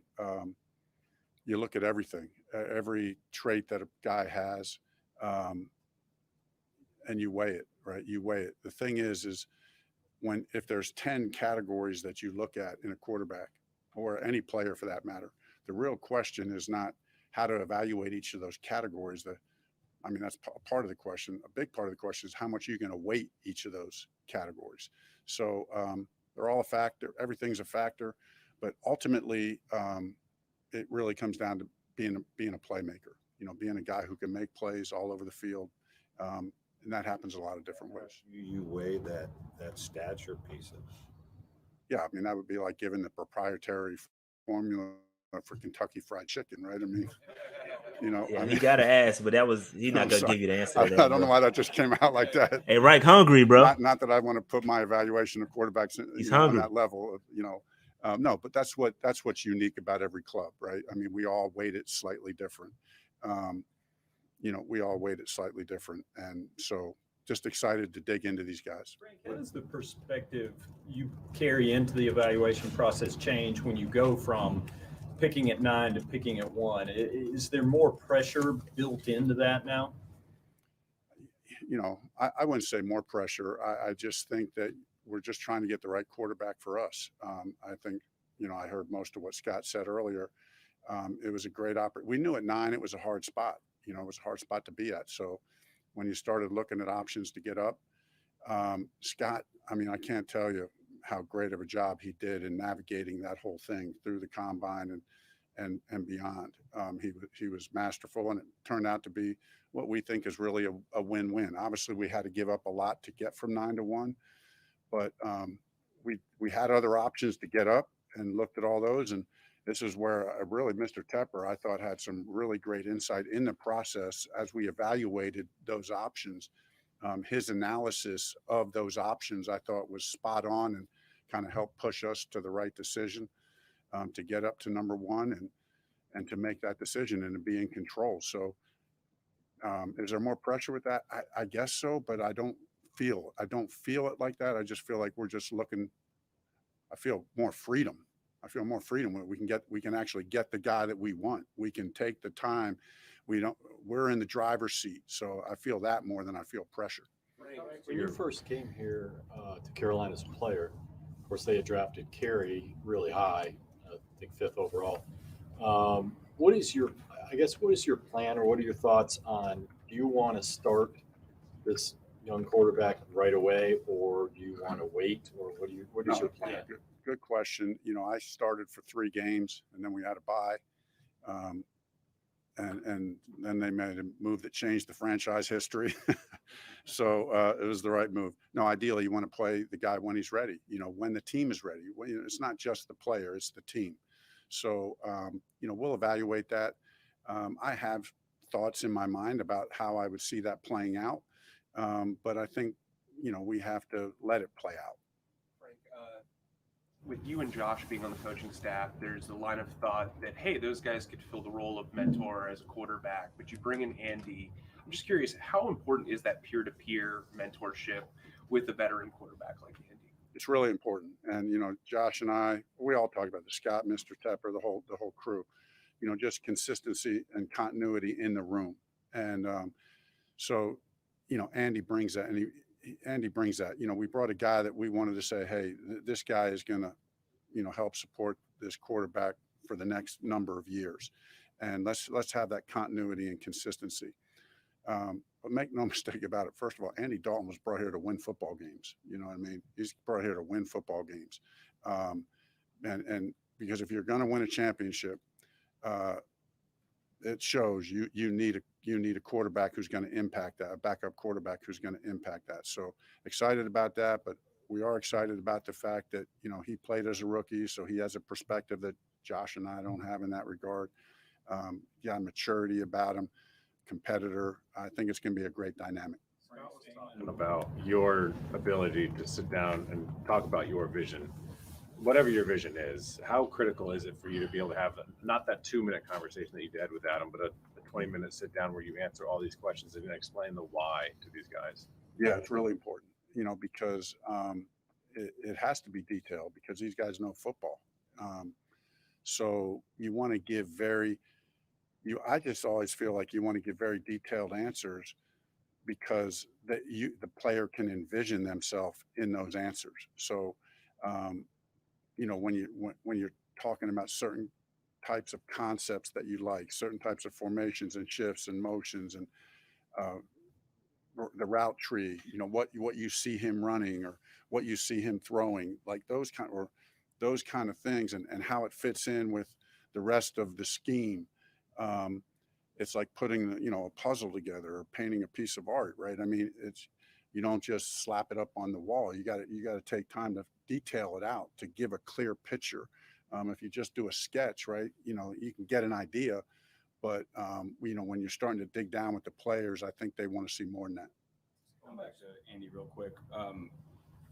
You look at everything, every trait that a guy has, and you weigh it, right? You weigh it. The thing is if there's 10 categories that you look at in a quarterback or any player for that matter, the real question is not how to evaluate each of those categories. That's part of the question. A big part of the question is how much are you going to weight each of those categories. So they're all a factor. Everything's a factor, but ultimately it really comes down to being a playmaker. Being a guy who can make plays all over the field, and that happens a lot of different ways. You weigh that stature piece of. Yeah, that would be like giving the proprietary formula for Kentucky Fried Chicken, right? You know, Yeah, I he mean, got to ask, but he's not I'm gonna sorry. give you the answer I, to that. I don't know bro. why that just came out like that. Hey, Reich hungry, bro. Not that I want to put my evaluation of quarterbacks, He's on hungry. that level. No, but that's what's unique about every club, right? I mean, we all weight it slightly different. We all weight it slightly different, and so just excited to dig into these guys. How does the perspective you carry into the evaluation process change when you go from picking at 9 to picking at 1? Is there more pressure built into that now? I wouldn't say more pressure. I just think that we're just trying to get the right quarterback for us. I think, I heard most of what Scott said earlier. It was a great opportunity. We knew at 9 it was a hard spot. It was a hard spot to be at. So when you started looking at options to get up, Scott, I mean, I can't tell you how great of a job he did in navigating that whole thing through the combine and beyond. He was masterful, and it turned out to be what we think is really a win-win. Obviously, we had to give up a lot to get from 9 to 1, but we had other options to get up and looked at all those. And this is where really Mr. Tepper, I thought, had some really great insight in the process as we evaluated those options. His analysis of those options, I thought, was spot on and kind of helped push us to the right decision to get up to number 1 and to make that decision and to be in control. So is there more pressure with that? I guess so, but I don't feel it like that. I just feel like we're just looking. I feel more freedom. Where we can actually get the guy that we want. We can take the time. We're in the driver's seat. So I feel that more than I feel pressure. When you first came here to Carolina's player, of course, they had drafted Carey really high, I think 5th overall. What is your plan, or what are your thoughts on, do you want to start this young quarterback right away, or do you want to wait, or what is your plan? Good question. I started for 3 games, and then we had a bye. And then they made a move that changed the franchise history. So it was the right move. No, ideally, you want to play the guy when he's ready, when the team is ready. It's not just the player, it's the team. So, we'll evaluate that. I have thoughts in my mind about how I would see that playing out. But I think, we have to let it play out. With you and Josh being on the coaching staff, there's a line of thought that, hey, those guys could fill the role of mentor as a quarterback, but you bring in Andy. I'm just curious, how important is that peer-to-peer mentorship with a veteran quarterback like Andy? It's really important. And, Josh and I, we all talk about the Scott, Mr. Tepper, the whole crew, just consistency and continuity in the room. And so, Andy brings that, and Andy brings that. We brought a guy that we wanted to say, hey, this guy is going to, help support this quarterback for the next number of years. And let's have that continuity and consistency. But make no mistake about it. First of all, Andy Dalton was brought here to win football games. You know what I mean? He's brought here to win football games. And because if you're going to win a championship, it shows you need a quarterback who's going to impact that, a backup quarterback who's going to impact that. So excited about that, but we are excited about the fact that, he played as a rookie, so he has a perspective that Josh and I don't have in that regard. Got maturity about him, competitor. I think it's going to be a great dynamic. About your ability to sit down and talk about your vision. Whatever your vision is, how critical is it for you to be able to have not that 2-minute conversation that you had with Adam, but a 20-minute sit down where you answer all these questions and explain the why to these guys? Yeah, it's really important, because it has to be detailed because these guys know football. So you want to give I just always feel like you want to give very detailed answers because the player can envision themselves in those answers. So, when you're talking about certain types of concepts that you like, certain types of formations and shifts and motions and the route tree, what you see him running or what you see him throwing, like those kind of things and how it fits in with the rest of the scheme. It's like putting a puzzle together or painting a piece of art, right? I mean, you don't just slap it up on the wall. You got to take time to detail it out to give a clear picture. If you just do a sketch, right, you can get an idea, But, when you're starting to dig down with the players, I think they want to see more than that. Going back to Andy real quick.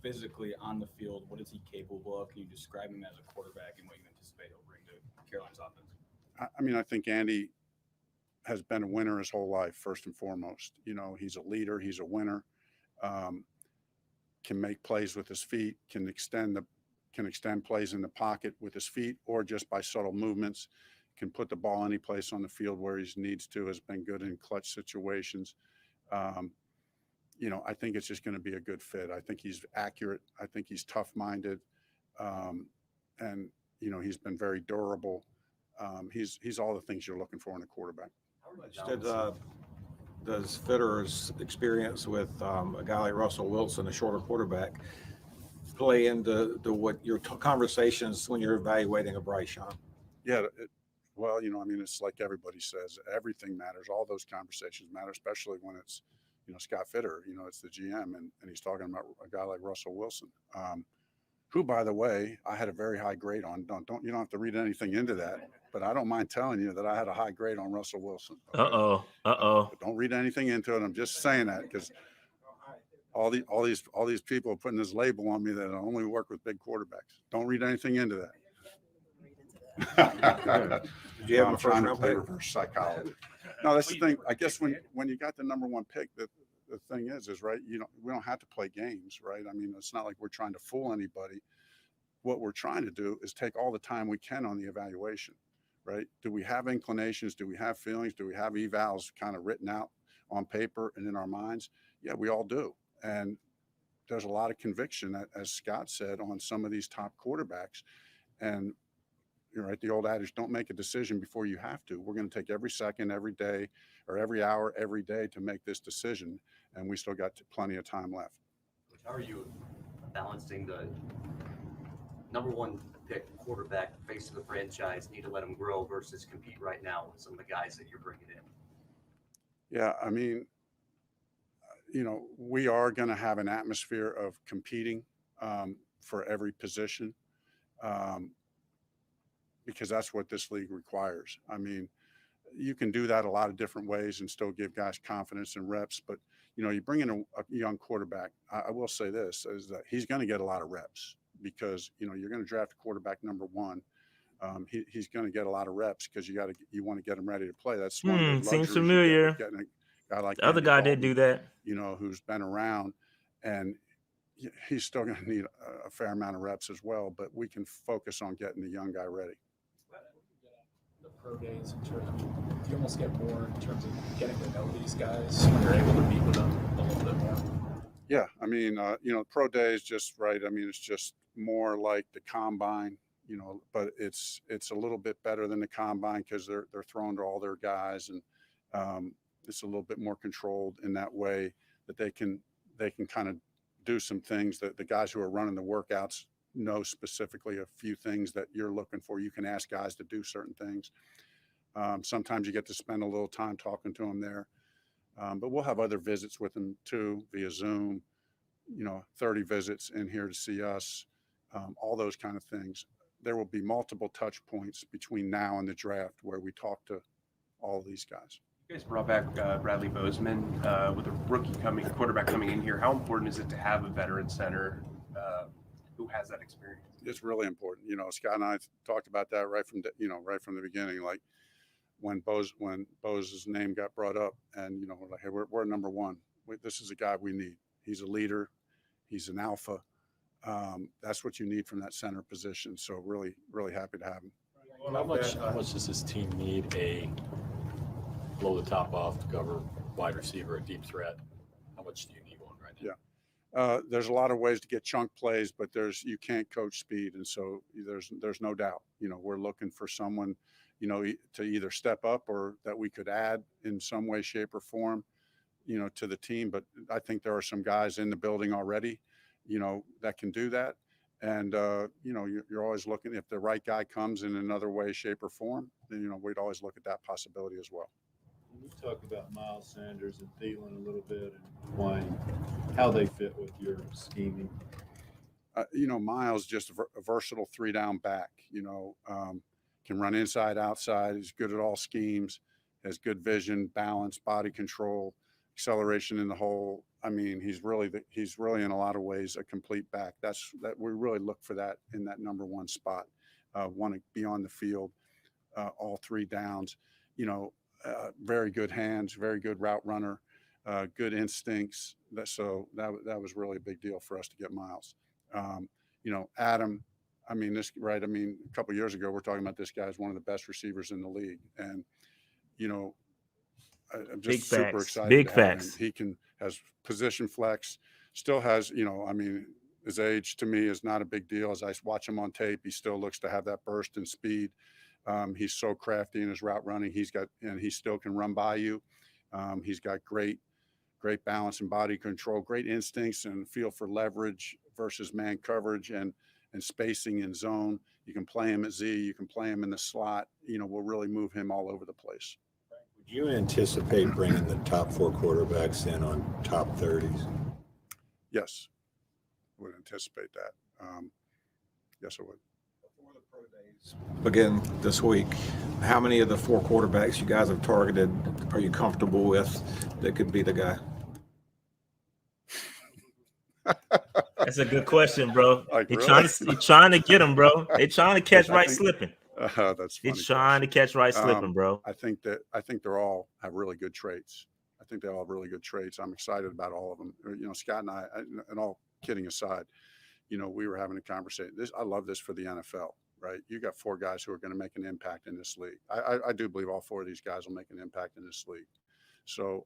Physically on the field, what is he capable of? Can you describe him as a quarterback and what you anticipate he'll bring to Carolina's offense? I think Andy has been a winner his whole life, first and foremost. He's a leader. He's a winner. Can make plays with his feet, can extend plays in the pocket with his feet or just by subtle movements, can put the ball any place on the field where he needs to, has been good in clutch situations. I think it's just going to be a good fit. I think he's accurate. I think he's tough-minded. And he's been very durable. He's all the things you're looking for in a quarterback. How much does Fitterer's experience with a guy like Russell Wilson, a shorter quarterback, play into what your conversations when you're evaluating a Bryce Young? Yeah, it's like everybody says, everything matters. All those conversations matter, especially when it's, Scott Fitterer, it's the GM, and he's talking about a guy like Russell Wilson, who, by the way, I had a very high grade on. You don't have to read anything into that, but I don't mind telling you that I had a high grade on Russell Wilson. Okay? Don't read anything into it. I'm just saying that because all these people are putting this label on me that I only work with big quarterbacks. Don't read anything into that. Did you have I'm a trying to first-round play pick? reverse psychology. No, that's the thing. I guess when you got the number one pick, the thing is right. We don't have to play games, right? I mean, it's not like we're trying to fool anybody. What we're trying to do is take all the time we can on the evaluation, right? Do we have inclinations? Do we have feelings? Do we have evals kind of written out on paper and in our minds? Yeah, we all do. And there's a lot of conviction, as Scott said, on some of these top quarterbacks. And you're right, the old adage, don't make a decision before you have to. We're going to take every second, every day, or every hour, every day to make this decision. And we still got plenty of time left. How are you balancing the number one pick quarterback, face of the franchise, need to let him grow versus compete right now with some of the guys that you're bringing in? Yeah, I mean, we are going to have an atmosphere of competing for every position. Because that's what this league requires. I mean, you can do that a lot of different ways and still give guys confidence and reps. But, you bring in a young quarterback, I will say this, is that he's going to get a lot of reps because, you're going to draft a quarterback number one. He's going to get a lot of reps because you want to get him ready to play. That's one of the luxuries seems you familiar. get getting a guy like The other Andy guy Dalton, did do that. Who's been around, and he's still going to need a fair amount of reps as well. But we can focus on getting the young guy ready. The pro days in terms of, do you almost get more in terms of getting to know these guys when you're able to meet with them a little bit more? Yeah, I mean, pro day is just right. I mean, it's just more like the combine, but it's a little bit better than the combine because they're throwing to all their guys, and it's a little bit more controlled in that way that they can kind of do some things that the guys who are running the workouts know specifically a few things that you're looking for. You can ask guys to do certain things. Sometimes you get to spend a little time talking to them there. But we'll have other visits with them too via Zoom, 30 visits in here to see us, all those kind of things. There will be multiple touch points between now and the draft where we talk to all of these guys. You guys brought back Bradley Bozeman with a quarterback coming in here. How important is it to have a veteran center who has that experience? It's really important. Scott and I talked about that right from the beginning. Like when Boze's name got brought up, and we're like, hey, we're number one. This is a guy we need. He's a leader. He's an alpha. That's what you need from that center position. So really, really happy to have him. How much does this team need a blow the top off to cover wide receiver, a deep threat? How much do you need one right now? Yeah. There's a lot of ways to get chunk plays, but you can't coach speed. And so there's no doubt, we're looking for someone, to either step up or that we could add in some way, shape or form, to the team. But I think there are some guys in the building already, that can do that. And, you're always looking, if the right guy comes in another way, shape or form, then, we'd always look at that possibility as well. We talked about Miles Sanders and Thielen a little bit and Wayne, how they fit with your scheming. Miles just a versatile 3-down back, can run inside, outside. He's good at all schemes. has good vision, balance, body control, acceleration in the hole. I mean, he's really in a lot of ways a complete back. That we really look for that in that number one spot. Want to be on the field all three downs. You know, very good hands, very good route runner, good instincts. So that was really a big deal for us to get Miles. You know, Adam. I mean, a couple of years ago, we're talking about this guy as one of the best receivers in the league, and you know, I'm just super excited. Big to have him. facts. He has position flex, still has, you know, I mean, his age to me is not a big deal. As I watch him on tape, he still looks to have that burst and speed. He's so crafty in his route running. He still can run by you. He's got great balance and body control, great instincts and feel for leverage versus man coverage and spacing in zone. You can play him at Z, you can play him in the slot. You know, we'll really move him all over the place. Would you anticipate bringing the top 4 quarterbacks in on top 30s? Yes, would anticipate that. Yes, I would. Before the pro days begin this week, how many of the 4 quarterbacks you guys have targeted are you comfortable with that could be the guy? That's a good question, bro. Like, You're really? trying to get him, bro. They're trying to catch Wright slipping. That's funny. He's trying to catch Wright slipping, bro. I think they're all have really good traits. I think they all have really good traits. I'm excited about all of them. You know, Scott and I, and all kidding aside, you know, we were having a conversation. I love this for the NFL, right? You got 4 guys who are going to make an impact in this league. I do believe all 4 of these guys will make an impact in this league. So,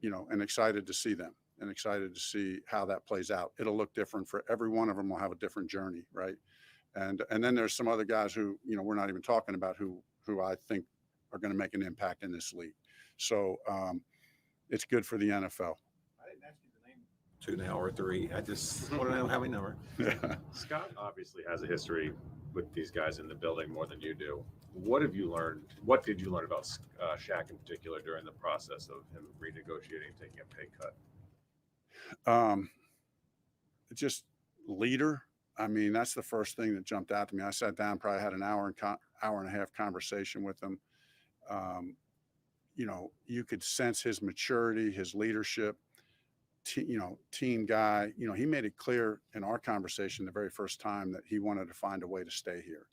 you know, and excited to see them. And excited to see how that plays out. It'll look different for every one of them. Will have a different journey, right? And then there's some other guys who, you know, we're not even talking about who I think are going to make an impact in this league. So it's good for the NFL. I didn't ask you the name 2 now or 3. I just want to know how many number. Scott obviously has a history with these guys in the building more than you do. What have you learned? What did you learn about Shaq in particular during the process of him renegotiating and taking a pay cut? Just leader. I mean, that's the first thing that jumped out to me. I sat down, probably had an hour and a half conversation with him. You know, you could sense his maturity, his leadership, team guy. You know, he made it clear in our conversation the very first time that he wanted to find a way to stay here.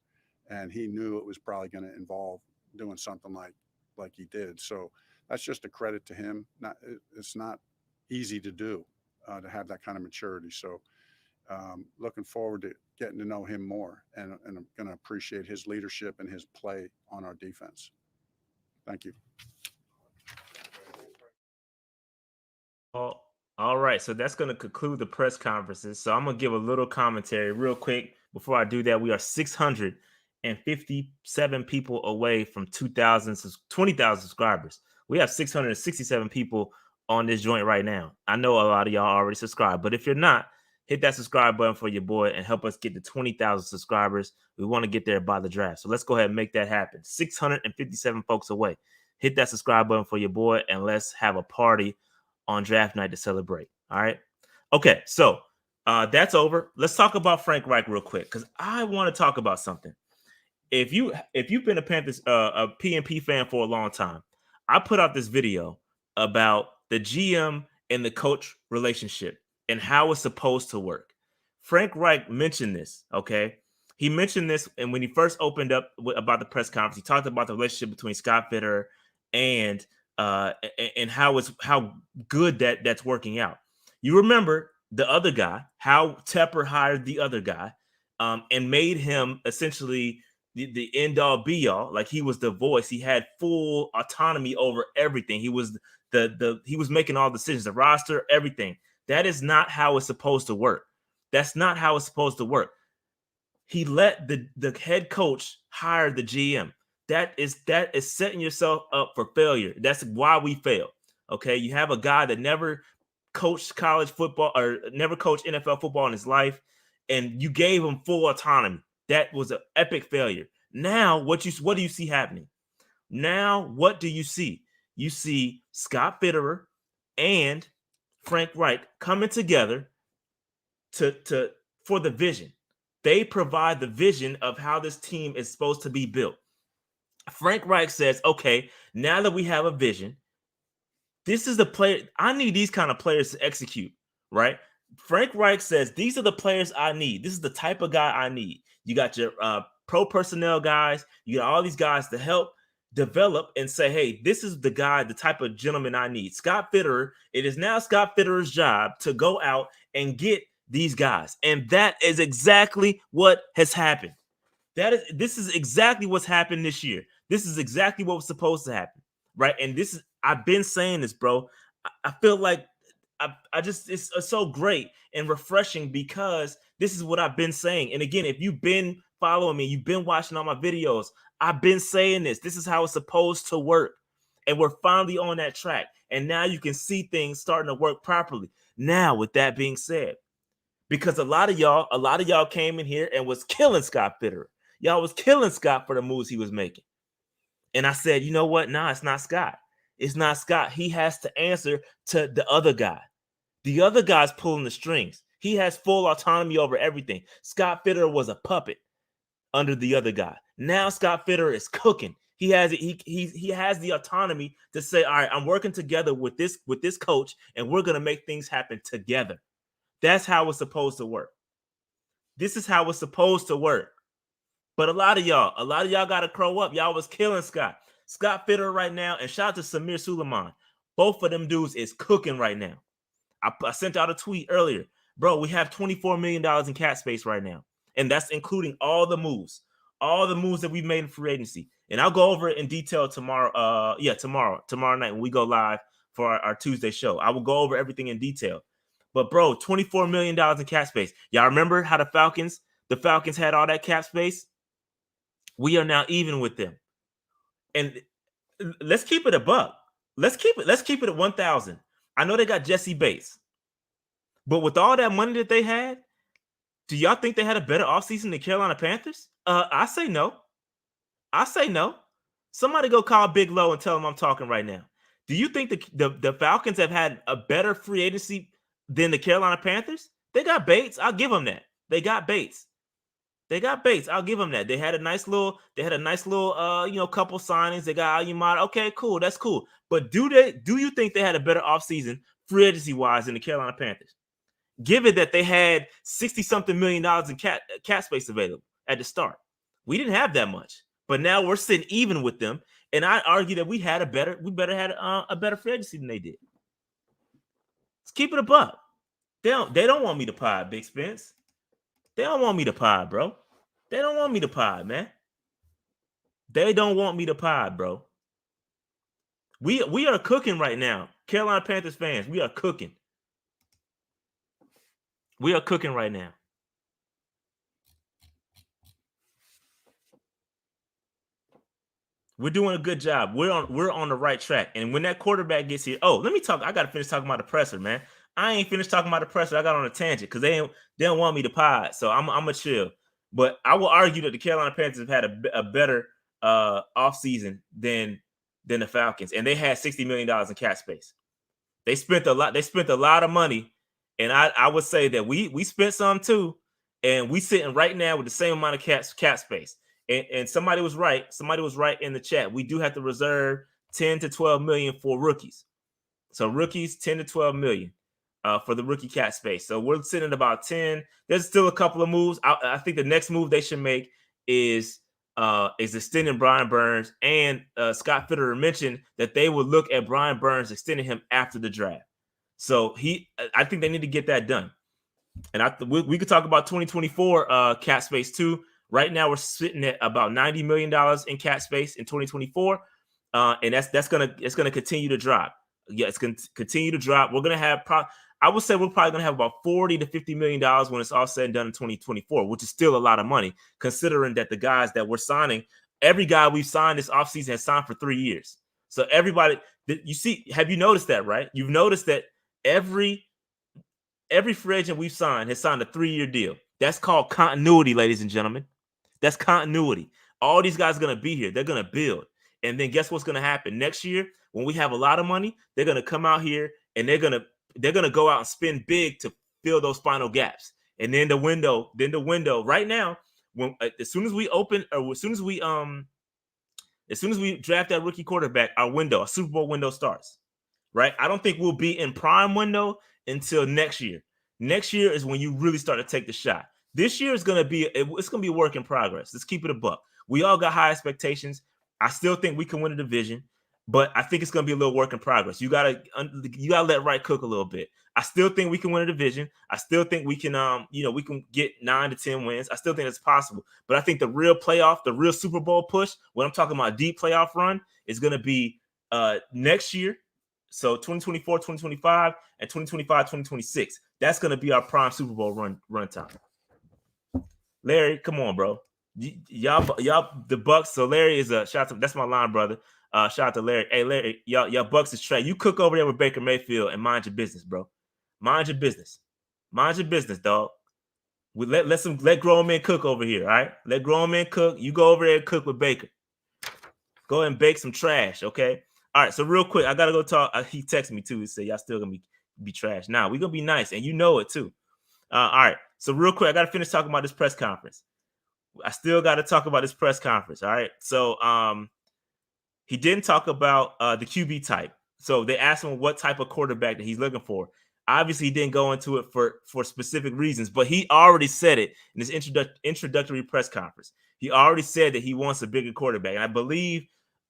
And he knew it was probably going to involve doing something like he did. So that's just a credit to him. It's not easy to do. To have that kind of maturity. So looking forward to getting to know him more, and I'm going to appreciate his leadership and his play on our defense. Thank you. All right, so that's going to conclude the press conferences. So I'm going to give a little commentary real quick. Before I do that, we are 657 people away from 20,000 subscribers. We have 667 people on this joint right now. I know a lot of y'all already subscribed, but if you're not, hit that subscribe button for your boy and help us get to 20,000 subscribers. We want to get there by the draft. So let's go ahead and make that happen. 657 folks away. Hit that subscribe button for your boy and let's have a party on draft night to celebrate. All right. Okay. So that's over. Let's talk about Frank Reich real quick, because I want to talk about something. If you've been a Panthers, a PNP fan for a long time, I put out this video about the GM and the coach relationship and how it's supposed to work. Frank Reich mentioned this, okay? He mentioned this, and when he first opened up about the press conference, he talked about the relationship between Scott Fitterer and how good that's working out. You remember the other guy, how Tepper hired the other guy, and made him essentially the end all be all. Like, he was the voice. He had full autonomy over everything. He was he was making all decisions, the roster, everything. That is not how it's supposed to work. That's not how it's supposed to work. He let the head coach hire the GM. That is setting yourself up for failure. That's why we fail. Okay, you have a guy that never coached college football or never coached NFL football in his life, and you gave him full autonomy. That was an epic failure. Now, what do you see happening? Now, what do you see? You see Scott Fitterer and Frank Reich coming together for the vision. They provide the vision of how this team is supposed to be built. Frank Reich says, okay, now that we have a vision, this is the player. I need these kind of players to execute, right? Frank Reich says, these are the players I need. This is the type of guy I need. You got your pro personnel guys. You got all these guys to help develop and say, hey, this is the guy, the type of gentleman I need. Scott Fitterer, it is now Scott Fitterer's job to go out and get these guys. And that is exactly what has happened. This is exactly what's happened this year. This is exactly what was supposed to happen, right? And this is, I've been saying this, bro. I feel like I just, it's so great and refreshing because this is what I've been saying. And again, if you've been following me, you've been watching all my videos, I've been saying this. This is how it's supposed to work. And we're finally on that track. And now you can see things starting to work properly. Now, with that being said, because a lot of y'all came in here and was killing Scott Fitterer. Y'all was killing Scott for the moves he was making. And I said, you know what? Nah, it's not Scott. It's not Scott. He has to answer to the other guy. The other guy's pulling the strings. He has full autonomy over everything. Scott Fitterer was a puppet under the other guy. Now Scott Fitterer is cooking. He has the autonomy to say, all right, I'm working together with this coach, and we're gonna make things happen together. That's how it's supposed to work. This is how it's supposed to work. But a lot of y'all got to grow up. Y'all was killing Scott Fitterer right now, and shout out to Samir Suleiman. Both of them dudes is cooking right now. I sent out a tweet earlier. Bro, we have $24 million in cap space right now. And that's including all the moves that we've made in free agency. And I'll go over it in detail tomorrow. Tomorrow night when we go live for our Tuesday show. I will go over everything in detail. But bro, $24 million in cap space. Y'all remember how the Falcons had all that cap space? We are now even with them. And let's keep it a buck. Let's keep it at 1,000. I know they got Jesse Bates. But with all that money that they had, do y'all think they had a better offseason than Carolina Panthers? I say no. Somebody go call Big Low and tell him I'm talking right now. Do you think the Falcons have had a better free agency than the Carolina Panthers? They got Bates. I'll give them that. They got Bates. I'll give them that. They had a nice little, couple signings. They got Ayumada. Okay, cool. That's cool. But do you think they had a better offseason free agency wise than the Carolina Panthers? Given that they had $60-something million in cap space available at the start. We didn't have that much. But now we're sitting even with them. And I argue that we had a better free agency than they did. Let's keep it a buck. They don't want me to pod, Big Spence. They don't want me to pod, bro. They don't want me to pod, man. They don't want me to pod, bro. We are cooking right now. Carolina Panthers fans, we are cooking. We are cooking right now. We're doing a good job. We're on the right track. And when that quarterback gets here, let me talk. I got to finish talking about the presser, man. I ain't finished talking about the presser. I got on a tangent because they don't want me to pod. So I'm a chill. But I will argue that the Carolina Panthers have had a better offseason than the Falcons. And they had $60 million in cap space. They spent a lot. They spent a lot of money. And I would say that we spent some too. And we sitting right now with the same amount of cap space. And somebody was right. Somebody was right in the chat. We do have to reserve 10 to 12 million for rookies. So rookies, 10 to 12 million for the rookie cap space. So we're sitting at about 10. There's still a couple of moves. I think the next move they should make is extending Brian Burns. And Scott Fitterer mentioned that they would look at Brian Burns extending him after the draft. So I think they need to get that done. And we could talk about 2024 cap space too. Right now, we're sitting at about $90 million in cap space in 2024, and it's gonna continue to drop. Yeah, it's gonna continue to drop. We're gonna have I would say we're probably gonna have about $40 to $50 million when it's all said and done in 2024, which is still a lot of money considering that the guys that we're signing, every guy we've signed this offseason has signed for 3 years. So everybody, you see, have you noticed that? Right? You've noticed that every free agent we've signed has signed a 3-year deal. That's called continuity, ladies and gentlemen. That's continuity. All these guys are going to be here. They're going to build. And then guess what's going to happen? Next year, when we have a lot of money, they're going to come out here and they're going to go out and spend big to fill those final gaps. And then the window right now, when as soon as we As soon as we draft that rookie quarterback, our Super Bowl window starts, right? I don't think we'll be in prime window until next year. Next year is when you really start to take the shot. This year is going to be a work in progress. Let's keep it a buck. We all got high expectations. I still think we can win a division, but I think it's going to be a little work in progress. You gotta let Wright cook a little bit. I still think we can win a division. I still think we can, we can get 9 to 10 wins. I still think it's possible. But I think the real playoff, the real Super Bowl push, when I'm talking about a deep playoff run, is going to be next year. So 2024, 2025, and 2025, 2026. That's going to be our prime Super Bowl run time. Larry, come on, bro. Y'all, the Bucks. So Larry is a shout out. That's my line, brother. Shout out to Larry. Hey, Larry, y'all Bucks is straight. You cook over there with Baker Mayfield and mind your business, bro. Mind your business. Mind your business, dog. We let grown men cook over here, all right? Let grown men cook. You go over there and cook with Baker. Go ahead and bake some trash, okay? All right, so real quick, I gotta go talk. He texted me too. He said, y'all still gonna be trash. Nah, we're gonna be nice, and you know it too. All right, so real quick, I gotta finish talking about this press conference. I still gotta talk about this press conference. All right, so he didn't talk about the QB type. So they asked him what type of quarterback that he's looking for. Obviously, he didn't go into it for specific reasons, but he already said it in his introductory press conference. He already said that he wants a bigger quarterback, and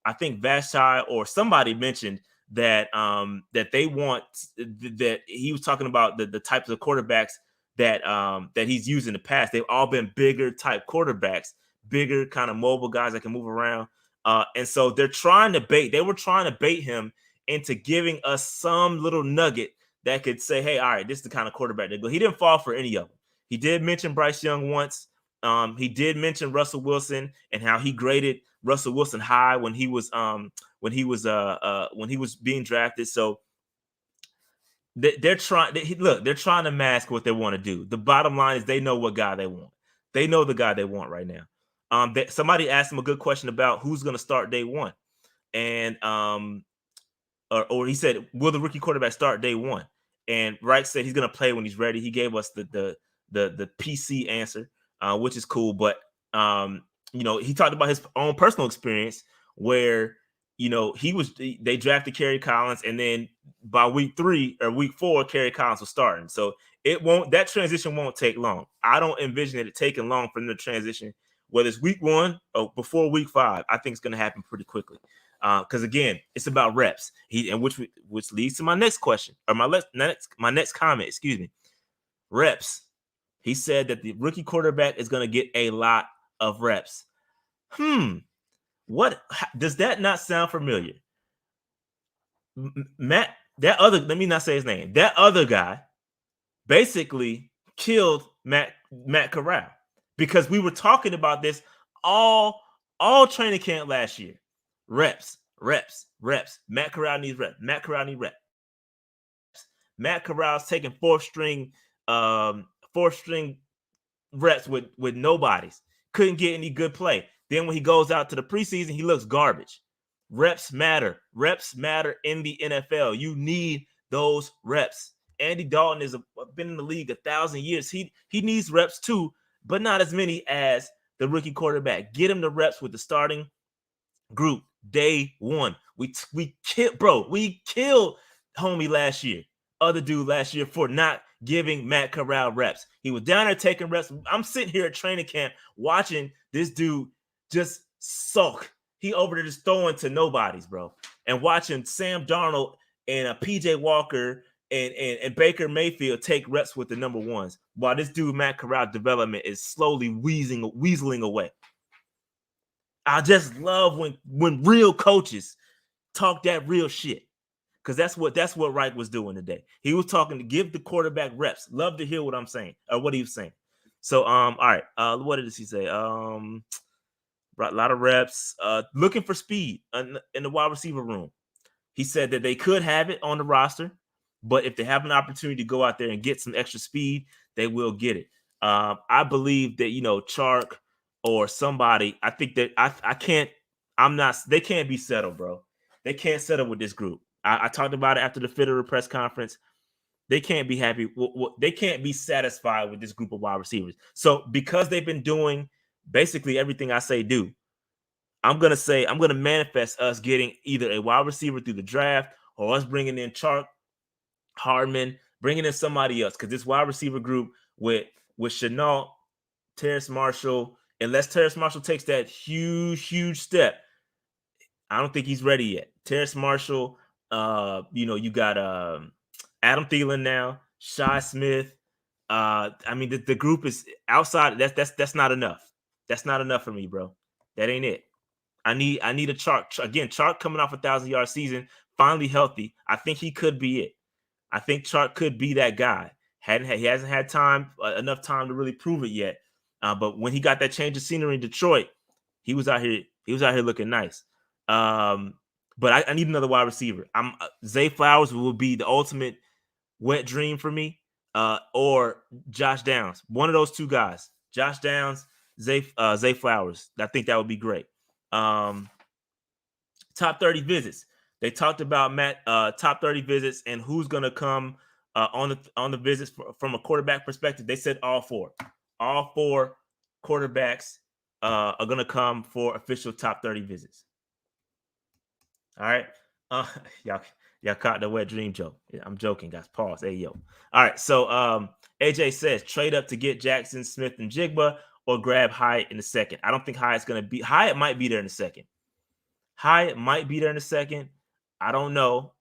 I think Vashai or somebody mentioned that that they want that he was talking about the types of quarterbacks that he's used in the past. They've all been bigger type quarterbacks, bigger kind of mobile guys that can move around. And so they were trying to bait him into giving us some little nugget that could say, hey, all right, this is the kind of quarterback they go. He didn't fall for any of them. He did mention Bryce Young once. He did mention Russell Wilson and how he graded Russell Wilson high when he was being drafted. So they're trying to mask what they want to do. The bottom line is they know what guy they want. They know the guy they want right now. Somebody asked him a good question about who's going to start day one, and or he said, will the rookie quarterback start day one? And Reich said he's going to play when he's ready. He gave us the PC answer, which is cool. But he talked about his own personal experience where they drafted Kerry Collins, and then by week 3 or week 4, Kerry Collins was starting. So that transition won't take long. I don't envision it taking long for them to transition, whether it's week 1 or before week 5. I think it's going to happen pretty quickly. Because again, it's about reps. Which leads to my next question, or my next comment. Excuse me. Reps. He said that the rookie quarterback is going to get a lot of reps. What does that not sound familiar? Matt, let me not say his name. That other guy basically killed Matt Corral, because we were talking about this all training camp last year. Reps. Matt Corral needs reps. Matt Corral's taking fourth string reps with nobodies. Couldn't get any good play. Then when he goes out to the preseason, he looks garbage. Reps matter. Reps matter in the NFL. You need those reps. Andy Dalton has been in the league 1,000 years. He needs reps too, but not as many as the rookie quarterback. Get him the reps with the starting group day one. We killed homie last year, other dude last year, for not giving Matt Corral reps. He was down there taking reps. I'm sitting here at training camp watching this dude just sulk. He over there just throwing to nobodies, bro. And watching Sam Darnold and PJ Walker and Baker Mayfield take reps with the number ones, while this dude Matt Corral development is slowly weaseling away. I just love when real coaches talk that real shit, because that's what Reich was doing today. He was talking to give the quarterback reps. Love to hear what I'm saying or what he was saying. So all right, what did he say? A lot of reps. Looking for speed in the wide receiver room. He said that they could have it on the roster, but if they have an opportunity to go out there and get some extra speed, they will get it. I believe that Chark or somebody. I think that they can't be settled, bro. They can't settle with this group. I talked about it after the Fitterer press conference. They can't be happy. They can't be satisfied with this group of wide receivers. So because they've been doing basically everything I say do, I'm gonna manifest us getting either a wide receiver through the draft or us bringing in Chark, Hardman, bringing in somebody else, because this wide receiver group with Chenault, Terrace Marshall, unless Terrace Marshall takes that huge step, I don't think he's ready yet. Terrace Marshall, you got Adam Thielen now, Shi Smith. I mean, the group is outside. That's not enough. That's not enough for me, bro. That ain't it. I need a Chark. Again, Chark coming off a 1,000-yard season, finally healthy. I think he could be it. I think Chark could be that guy. He hasn't had enough time to really prove it yet. But when he got that change of scenery in Detroit, he was out here. He was out here looking nice. But I need another wide receiver. Zay Flowers will be the ultimate wet dream for me. Or Josh Downs. One of those two guys. Josh Downs, Zay Flowers. I think that would be great. Top 30 visits. They talked about top 30 visits and who's going to come on the visits from a quarterback perspective. They said all four. All four quarterbacks are going to come for official top 30 visits. All right. Y'all caught the wet dream joke. Yeah, I'm joking, guys. Pause. Hey, yo. All right. So AJ says trade up to get Jackson, Smith, and Jigba or grab Hyatt in the second. I don't think Hyatt's going to be. Hyatt might be there in a second. I don't know.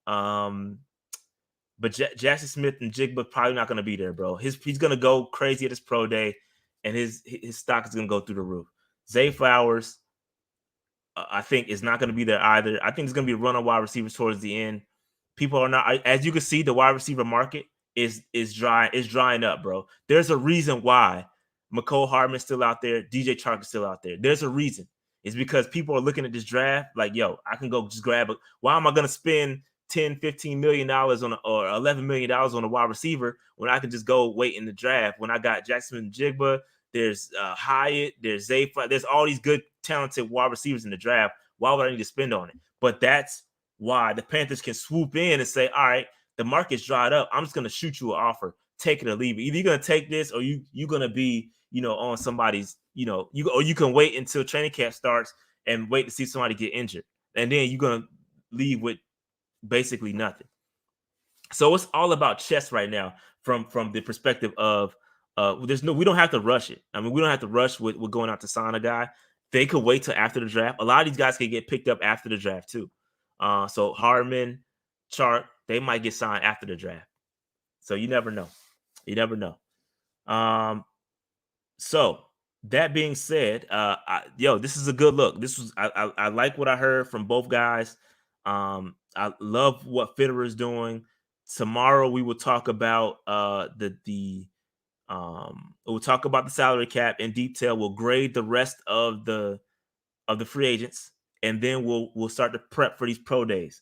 But Jackson Smith and Jigba probably not going to be there, bro. He's going to go crazy at his pro day, and his stock is going to go through the roof. Zay Flowers, I think, is not going to be there either. I think it's going to be a run on wide receivers towards the end. People are not, as you can see, the wide receiver market is drying up, bro. There's a reason why McCole Hardman's still out there, DJ Chark is still out there. There's a reason. It's because people are looking at this draft like, yo, I can go just grab it. Why am I going to spend $10, $15 million or $11 million on a wide receiver when I can just go wait in the draft? When I got Jackson and Jigba, there's Hyatt, there's Zay, there's all these good, talented wide receivers in the draft. Why would I need to spend on it? But that's why the Panthers can swoop in and say, all right, the market's dried up. I'm just going to shoot you an offer. Take it or leave it. Either you're going to take this or you're going to be, on somebody's, you can wait until training camp starts and wait to see somebody get injured. And then you're going to leave with basically nothing. So it's all about chess right now from the perspective of we don't have to rush it. I mean, we don't have to rush with going out to sign a guy. They could wait till after the draft. A lot of these guys can get picked up after the draft too. So Hardman, Chark, they might get signed after the draft. So you never know. So that being said, this is a good look. I like what I heard from both guys. I love what Fitterer is doing. Tomorrow we will talk about we'll talk about the salary cap in detail. We'll grade the rest of the free agents, and then we'll start to prep for these pro days.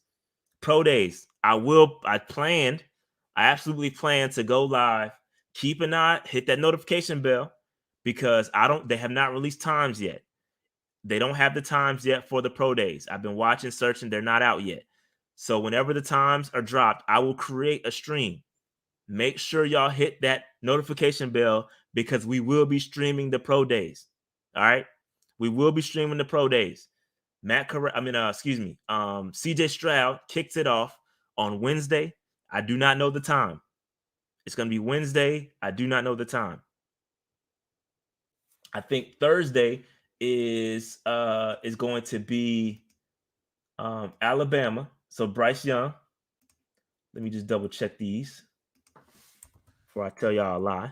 I absolutely plan to go live. Keep an eye, hit that notification bell, because they have not released times yet. They don't have the times yet for the pro days. I've been watching, searching. They're not out yet. So whenever the times are dropped, I will create a stream. Make sure y'all hit that notification bell, because we will be streaming the pro days. All right. We will be streaming the pro days. CJ Stroud kicks it off on Wednesday. I do not know the time. It's going to be Wednesday. I do not know the time. I think Thursday is going to be Alabama. So Bryce Young. Let me just double check these before I tell y'all a lie.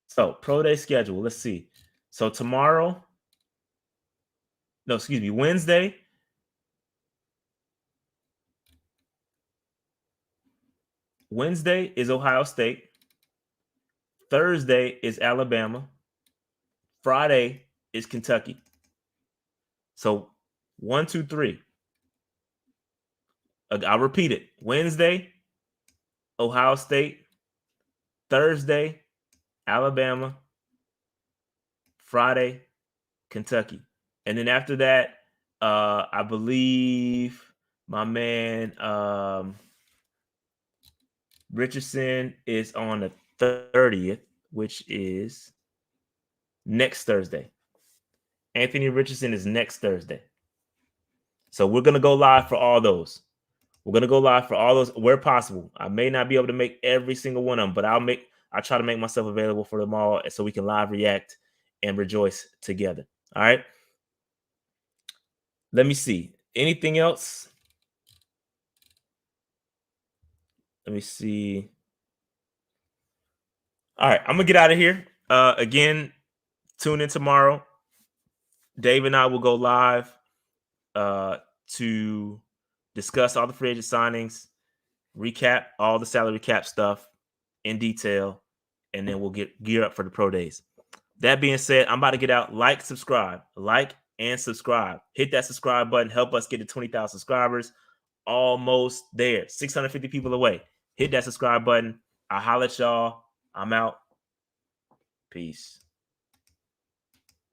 So pro day schedule. Let's see. So Wednesday. Wednesday is Ohio State. Thursday is Alabama. Friday is Kentucky. So 1, 2, 3. I'll repeat it. Wednesday, Ohio State. Thursday, Alabama. Friday, Kentucky. And then after that, I believe my man Richardson is on the 30th, which is next Thursday. Anthony Richardson is next Thursday. So we're going to go live for all those. We're going to go live for all those where possible. I may not be able to make every single one of them, but I'll try to make myself available for them all so we can live react and rejoice together. All right. Let me see. Anything else? Let me see. All right. I'm going to get out of here. Again, tune in tomorrow. Dave and I will go live to discuss all the free agent signings, recap all the salary cap stuff in detail, and then we'll get geared up for the pro days. That being said, I'm about to get out. Like, and subscribe. Hit that subscribe button. Help us get to 20,000 subscribers. Almost there. 650 people away. Hit that subscribe button. I'll holler at y'all. I'm out. Peace.